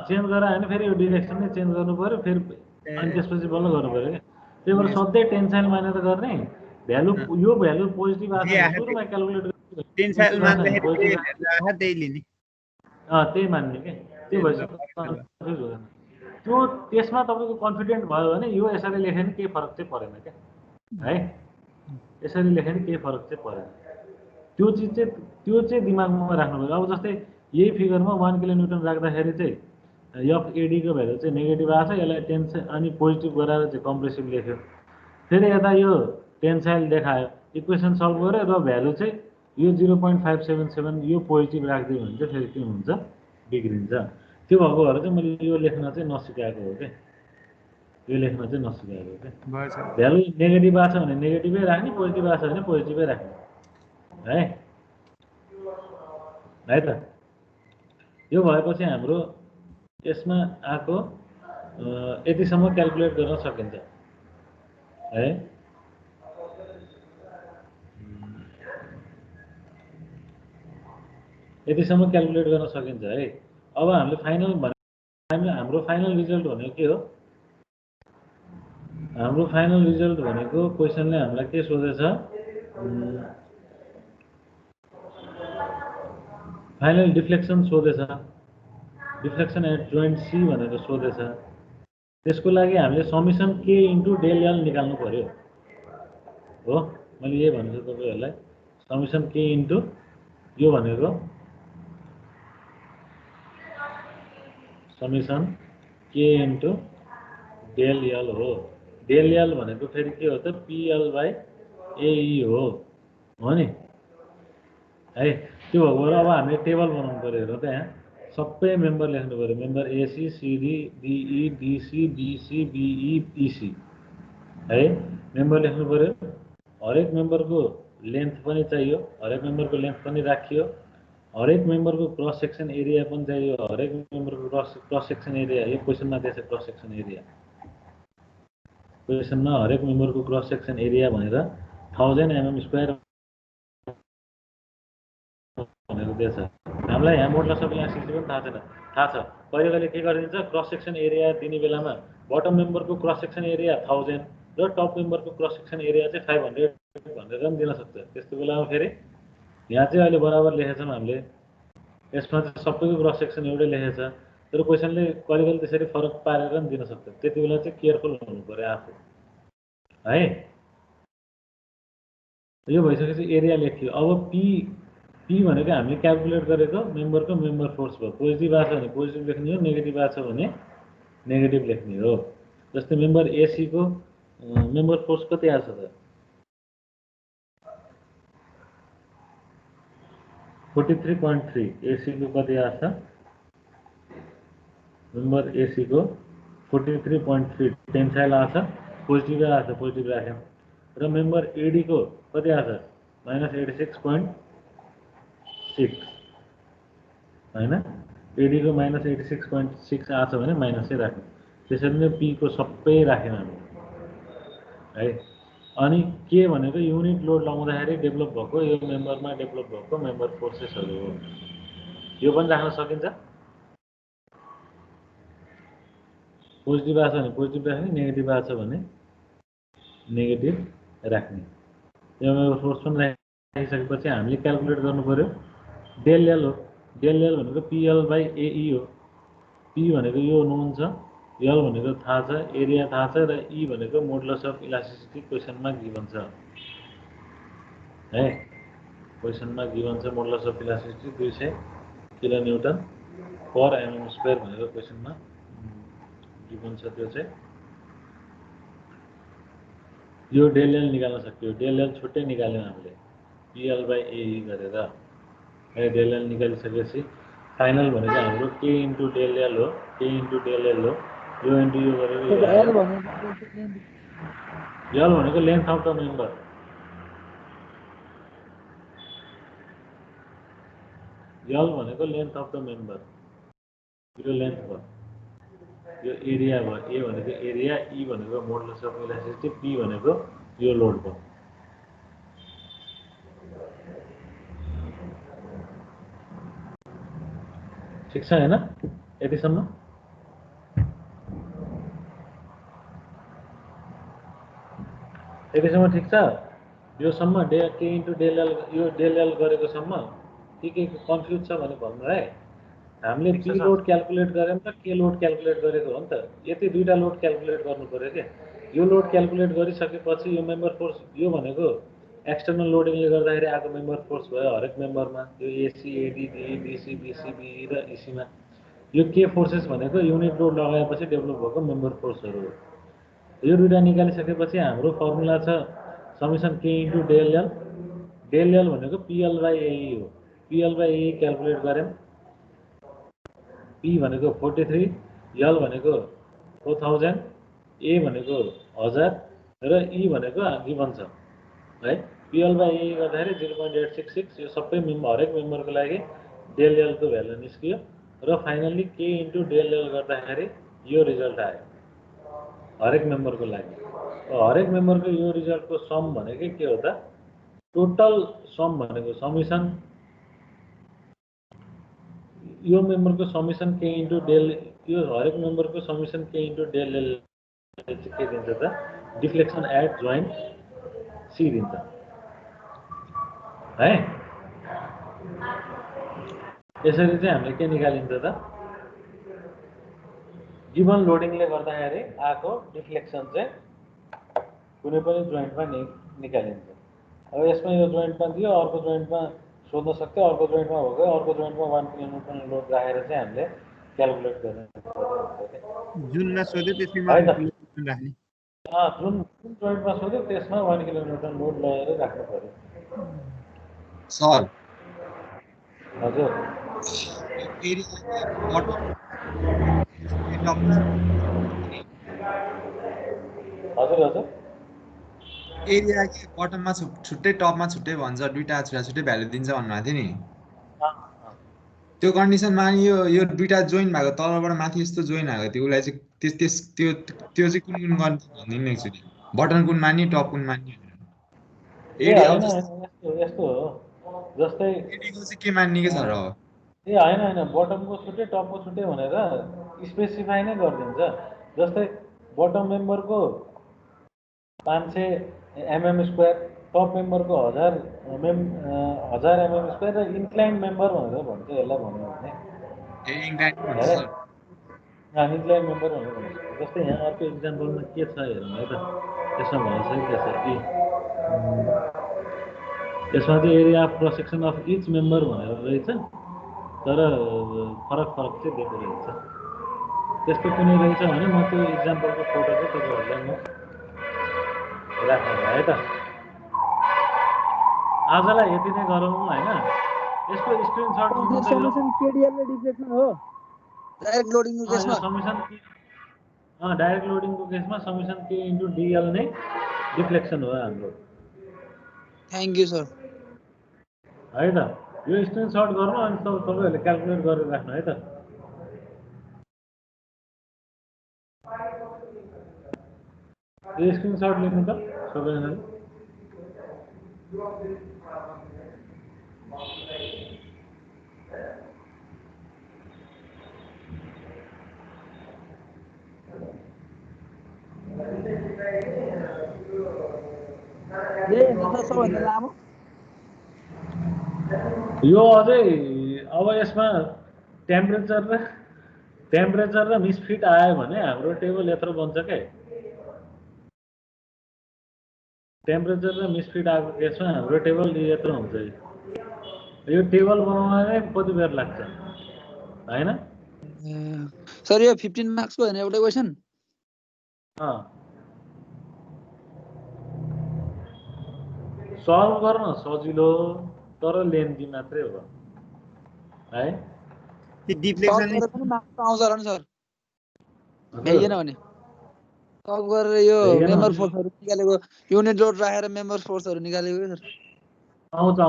चेन्ज गरेर आयो भने फेरि यो डिरेक्सन नै चेन्ज गर्नु पर्यो, फेरि अनि त्यसपछि बल्ल गर्नु पर्यो क्या। त्यही भएर सधैँ टेन्साइल मानेर गर्ने, भ्यालु यो भ्यालु पोजिटिभ आएको सुरुमा क्यालकुलेट टेन्साइल मान्दाखेरि त्यही लिने, त्यही मान्ने के, त्यही भइसक्यो। त्यो त्यसमा तपाईँको कन्फिडेन्ट भयो भने यो यसरी लेख्यो भने केही फरक चाहिँ परेन क्या है, यसरी लेख्यो भने केही फरक चाहिँ परेन। त्यो चाहिँ दिमागमा राख्नु पर्यो। अब जस्तै यही फिगरमा 1 किलो न्युटन राख्दाखेरि चाहिँ एफ एडीको भ्यालु चाहिँ नेगेटिभ आएको छ, यसलाई टेन्साइल अनि पोजिटिभ गराएर चाहिँ कम्प्रेसिभ लेख्यो, फेरि यता यो टेन्साइल देखायो, इक्वेसन सल्भ गऱ्यो र भ्यालु चाहिँ यो 0.577 यो पोजिटिभ राखिदियो भने चाहिँ फेरि के हुन्छ? बिग्रिन्छ। त्यो भएको भएर चाहिँ मैले यो लेख्न चाहिँ नसिकाएको हो क्या, यो लेख्न चाहिँ नसिकाएको हो क्या। भ्यालु नेगेटिभ आएको छ भने नेगेटिभै राख्ने, पोजिटिभ आएको छ भने पोजिटिभै राख्ने है त। यो भएपछि हाम्रो यसमा आएको यतिसम्म क्यालकुलेट गर्न सकिन्छ है। यतिसम्म क्यालकुलेट गर्न सकिन्छ है। अब हामीले हाम्रो फाइनल रिजल्ट भनेको के हो? हाम्रो फाइनल रिजल्ट भनेको क्वेसनले हामीलाई के सोधेछ? फाइनल डिफ्लेक्सन सोधेछ, डिफ्लेक्सन एट जोइन्ट सी भनेर सोधेछ। त्यसको लागि हामीले समिसन के इन्टु डेल एल निकाल्नु पर्यो हो। मैले यही भन्छु तपाईँहरूलाई, समिसन के इन्टु यो भनेको समिसन के इन्टु डेल एल हो। डेल एल भनेको फेरि के हो त? PL/AE हो नि है। त्यो भएको अब हामीले टेबल बनाउनु पर्यो। हेर त यहाँ सबै मेम्बर लेख्नु पर्यो, member AC CD DE DC BC BE EC है, मेम्बर लेख्नु पर्यो। हरेक मेम्बरको लेन्थ पनि चाहियो, हरेक मेम्बरको लेन्थ पनि राखियो, हरेक मेम्बरको क्रस सेक्सन एरिया पनि चाहियो, हरेक मेम्बरको क्रस सेक्सन एरिया यो क्वेसनमा दिएछ। क्रस सेक्सन एरिया क्वेसनमा हरेक मेम्बरको क्रस सेक्सन एरिया भनेर 1000 mm² भनेर दिएछ। हामीलाई यहाँ मोडुलस अफ इलास्टिसिटी पनि थाहा छैन, थाहा छ कहिले कहिले के गरिदिन्छ? क्रस सेक्सन एरिया दिने बेलामा बटम मेम्बरको क्रस सेक्सन एरिया 1000 र टप मेम्बरको क्रस सेक्सन एरिया चाहिँ 500 भनेर पनि दिन सक्छ। त्यस्तो बेलामा फेरि यहाँ चाहिँ अहिले बराबर लेखेछौँ हामीले, यसमा चाहिँ सबैको क्रस सेक्सन एउटै लेखेछ, तर क्वेसनले कहिले कहिले त्यसरी फरक पारेर पनि दिन सक्छ। त्यति बेला चाहिँ केयरफुल हुनु पर्यो आफू। है। यो भइसकेपछि एरिया लेखियो। अब पी भनेको हामीले क्याल्कुलेट गरेको मेम्बरको मेम्बर फोर्स भयो। पोजिटिभ आएको छ भने पोजिटिभ लेख्ने हो, नेगेटिभ आएको छ भने नेगेटिभ लेख्ने हो। जस्तै मेम्बर एसीको मेम्बर फोर्स कति आएको छ त 43.3। एसीको कति आएको छ मेम्बर एसीको 43.3 टेन्साइल आएको छ, पोजिटिभ आएको छ, पोजिटिभ राख्यौँ। र मेम्बर एडीको कति आएको छ -86.6 हैन। एडीको -86.6 आएको छ भने माइनसै राख्यौँ। त्यसरी नै पीको सबै राख्यौँ हामी है। अनि के भनेको युनिट लोड लगाउँदाखेरि डेभलप भएको यो मेम्बरमा डेभलप भएको मेम्बर फोर्सेसहरू हो। यो पनि राख्न सकिन्छ। पोजिटिभ आएको छ भने पोजिटिभ राख्ने, नेगेटिभ आएको छ भने नेगेटिभ राख्ने। यो मेम्बर फोर्स पनि राखिसकेपछि हामीले क्याल्कुलेट गर्नु पर्यो डेल एल हो। डेल एल भनेको PL/AE हो। पी भनेको यो नोन छ, एल भनेको थाहा छ, एरिया थाहा छ, र ई भनेको मोडुलस अफ इलास्टिसिटी क्वेसनमा गिभन छ है। क्वेसनमा गिभन छ modulus of elasticity 200 किलोन्युटन per MM square भनेको क्वेसनमा गिभन छ। त्यो चाहिँ यो डेल एल निकाल्न सक्यो। डेल एल छुट्टै निकाल्यौँ हामीले PL/AE गरेर है। डेल एल निकालिसकेपछि फाइनल भनेको हाम्रो के इन्टु डेल एल हो। के इन्टु डेल एल हो। यो इन्टु यो गरेर एल भनेको length of the member. L भनेको लेन्थ अफ द मेम्बर, यो लेन्थ भयो। यो एरिया भयो। ए भनेको एरिया, ई भनेको मोडुलस अफ इलास्टिसिटी, पी भनेको यो लोड भयो। ठिक छ हैन यतिसम्म? यतिसम्म ठिक छ? यो सम्म के इन्टु डेल एल, यो डेल एल गरेको सम्म के कन्फ्युज छ भने भन्नु है। हामीले पी लोड क्याल्कुलेट गऱ्यौँ त के लोड क्याल्कुलेट गरेको हो नि त। यति दुईटा लोड क्याल्कुलेट गर्नु पर्यो क्या। यो लोड क्याल्कुलेट गरिसकेपछि यो मेम्बर फोर्स, यो भनेको एक्सटर्नल लोडिङले गर्दाखेरि आएको मेम्बर फोर्स भयो हरेक मेम्बरमा। यो AC, AD, DE, BC, BC, BE र इसीमा। यो के फोर्सेस भनेको युनिट लोड लगाएपछि डेभलप भएको मेम्बर फोर्सहरू हो। यो दुईटा निकालिसकेपछि हाम्रो फर्मुला छ समेसन के into del L. Del L भनेको PL/AE हो। PL/AE क्याल्कुलेट गऱ्यौँ। पी भनेको 43, एल भनेको 4000, ए भनेको 1000 र ई भनेको गिभन छ है। PL/AE गर्दाखेरि 0.866। यो सबै हरेक मेम्बरको लागि डेल एलको भ्यालु निस्कियो र फाइनल्ली के इन्टु डेल एल गर्दाखेरि यो रिजल्ट आयो हरेक मेम्बरको लागि। हरेक मेम्बरको यो रिजल्टको सम भनेको के हो त टोटल सम भनेको समेसन, यो मेम्बरको समेसन के इन्टु डेल, यो हरेक मेम्बरको समेसन के इन्टु डेल एल के दिन्छ त डिफ्लेक्सन एट जोइन्ट सी दिन्छ है। यसरी चाहिँ हामीले के निकालिन्छ त गिभन लोडिङले गर्दाखेरि आएको डिफ्लेक्सन चाहिँ कुनै पनि जोइन्टमा निकालिन्छ। अब यसमा यो जोइन्टमा दियो, अर्को जोइन्टमा सोध्न सक्यो, अर्को जोइन्टमा भएको, अर्को जोइन्टमा 1 किलोन्युटन लोड राखेर चाहिँ हामीले क्याल्कुलेट गर्नु पर्यो। जुनमा सोध्यो त्यसैमा राख्ने। जुन जोइन्टमा सोध्यो त्यसमा 1 किलोन्युटन लोड लगाएर राख्नु पर्यो। सर हजुर हजुर हजुर एरिया के बटममा छुट्टै टपमा छुट्टै भन्छ, दुईटा छुट्टै भ्यालु दिन्छ भन्नुभएको थियो नि। त्यो कन्डिसनमा यो दुईटा जोइन भएको तलबाट माथि यस्तो जोइन भएको थियो उसलाई चाहिँ त्यो चाहिँ कुन कुन गर्ने भनिदिनु एकचोटि। बटन कुन मान्ने, टप कुन मान्ने भनेर। यस्तो हो जस्तै एडीको चाहिँ के मान्ने के सर हो? होइन बटमको छुट्टै टपको छुट्टै भनेर स्पेसिफाई नै गरिदिन्छ। जस्तै बटम मेम्बरको 500 mm स्क्वायर, टप मेम्बरको 1000 mm स्क्वायर र इन्क्लाइन मेम्बर भनेर भन्छ यसलाई भन्यो भने। इन्क्लाइन मेम्बर भनेर भन्छ। जस्तै यहाँ अर्को इक्जाम्पलमा के छ हेरौँ है त। यसमा भनेको चाहिँ के छ कि यसमा चाहिँ area of cross section of each member भनेर रहेछ, तर फरक फरक चाहिँ दिएको रहेछ। त्यस्तो कुनै रहेछ भने म त्यो इक्जाम्पलको फोटो चाहिँ तपाईँहरूलाई म राख्नु है त। आजलाई यति नै गरौँ होइन। यसको स्क्रिनसट लिनु चाहिँ ल। समेसन केडीएल ले डिफ्लेक्सन हो डाइरेक्ट लोडिङको केसमा। समेसन डाइरेक्ट लोडिङको केसमा समेसन के इन्टु डिएल नै डिफ्लेक्सन हो हाम्रो। Thank you sir. है त, यो स्क्रिनसट गर्नु अनि तपाईँहरूले क्यालकुलेट गरेर राख्नु है त। यो स्क्रिनसट लिनु त सबैजनाले। सबभन्दा लामो यो अझै अब यसमा टेम्परेचर र मिसफिट आयो भने हाम्रो टेबल यत्रो बन्छ के। टेम्परेचर र मिसफिट आएको केसमा हाम्रो टेबल यत्रो हुन्छ। यो टेबल बनाउनलाई कति बेर लाग्छ होइन? सर यो 15 मार्क्सको होइन एउटा क्वेसन? सल्भ गर्न सजिलो तर लेन्थी मात्रै हो है। डिफ्लेक्सन मार्क्स आउँछ होला नि सर भ्याइएन भने। सल्भ गरेर यो मेम्बर फोर्सहरु निकालेको, युनिट लोड राखेर मेम्बर फोर्सहरु निकालेको सर आउँछ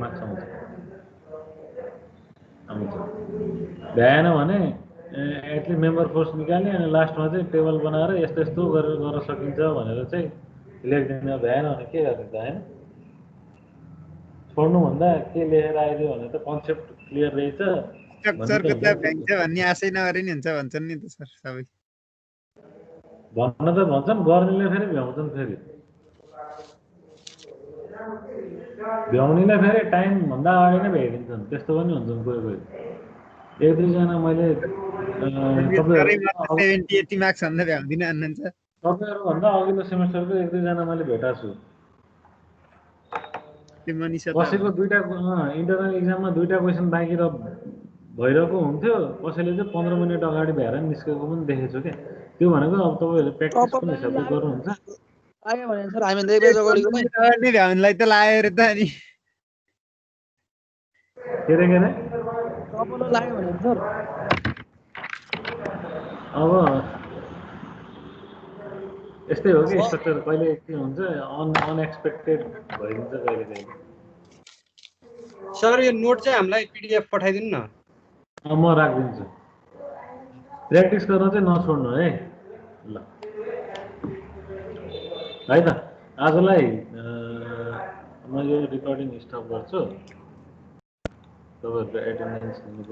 मार्क्स आउँछ। भ्याएन भने एटलिस्ट मेम्बर फोर्स निकाल्ने अनि लास्टमा चाहिँ टेबल बनाएर यस्तो यस्तो गरेर गर्न सकिन्छ भनेर चाहिँ लेखिदिन। भ्याएन भने के गर्ने त होइन? छोड्नुभन्दा के लेखेर आइदियो भने त कन्सेप्ट क्लियर रहेछ स्ट्रक्चरको त भ्याइन्छ भन्ने आशै नगरे नि हुन्छ भन्छन् नि त सर सबै। भन्न त भन्छन्, गर्नेले फेरि भ्याउँछन्। फेरि भ्याउनेलाई फेरि टाइमभन्दा अगाडि नै भ्याइदिन्छन्। त्यस्तो पनि हुन्छन् कोही कोही। एक दुईजना मैले तपाईँहरूभन्दा भ्याउँदिन भन्नुहुन्छ। तपाईँहरूभन्दा अघिल्लो सेमेस्टरको एक दुईजना मैले भेटाएको छु। कसैको दुईटा इन्टरनल इक्जाममा दुईटा क्वेसन बाँकी भइरहेको हुन्थ्यो, कसैले चाहिँ 15 मिनट अगाडि भ्याएर निस्केको पनि देखेको छु क्या। त्यो भनेको अब तपाईँहरूले प्र्याक्टिस पनि हिसाबले गर्नुहुन्छ। आयो भने सर हामी दुई पेज अगाडिको नै भ्याउनलाई त लाग्यो रे त अनि के रे टपलो लाग्यो भने सर अब यस्तै हो कि स्ट्रक्चर कहिले के हुन्छ अनएक्सपेक्टेड भइदिन्छ कहिले कहिले। सर यो नोट चाहिँ हामीलाई पीडीएफ पठाइदिनु न। म राखिदिन्छु। प्र्याक्टिस गर्न चाहिँ नछोड्नु है ल। है त, आजलाई म यो रेकर्डिङ स्टप गर्छु। तपाईँहरूको एटेन्डेन्स लिनु पर्यो।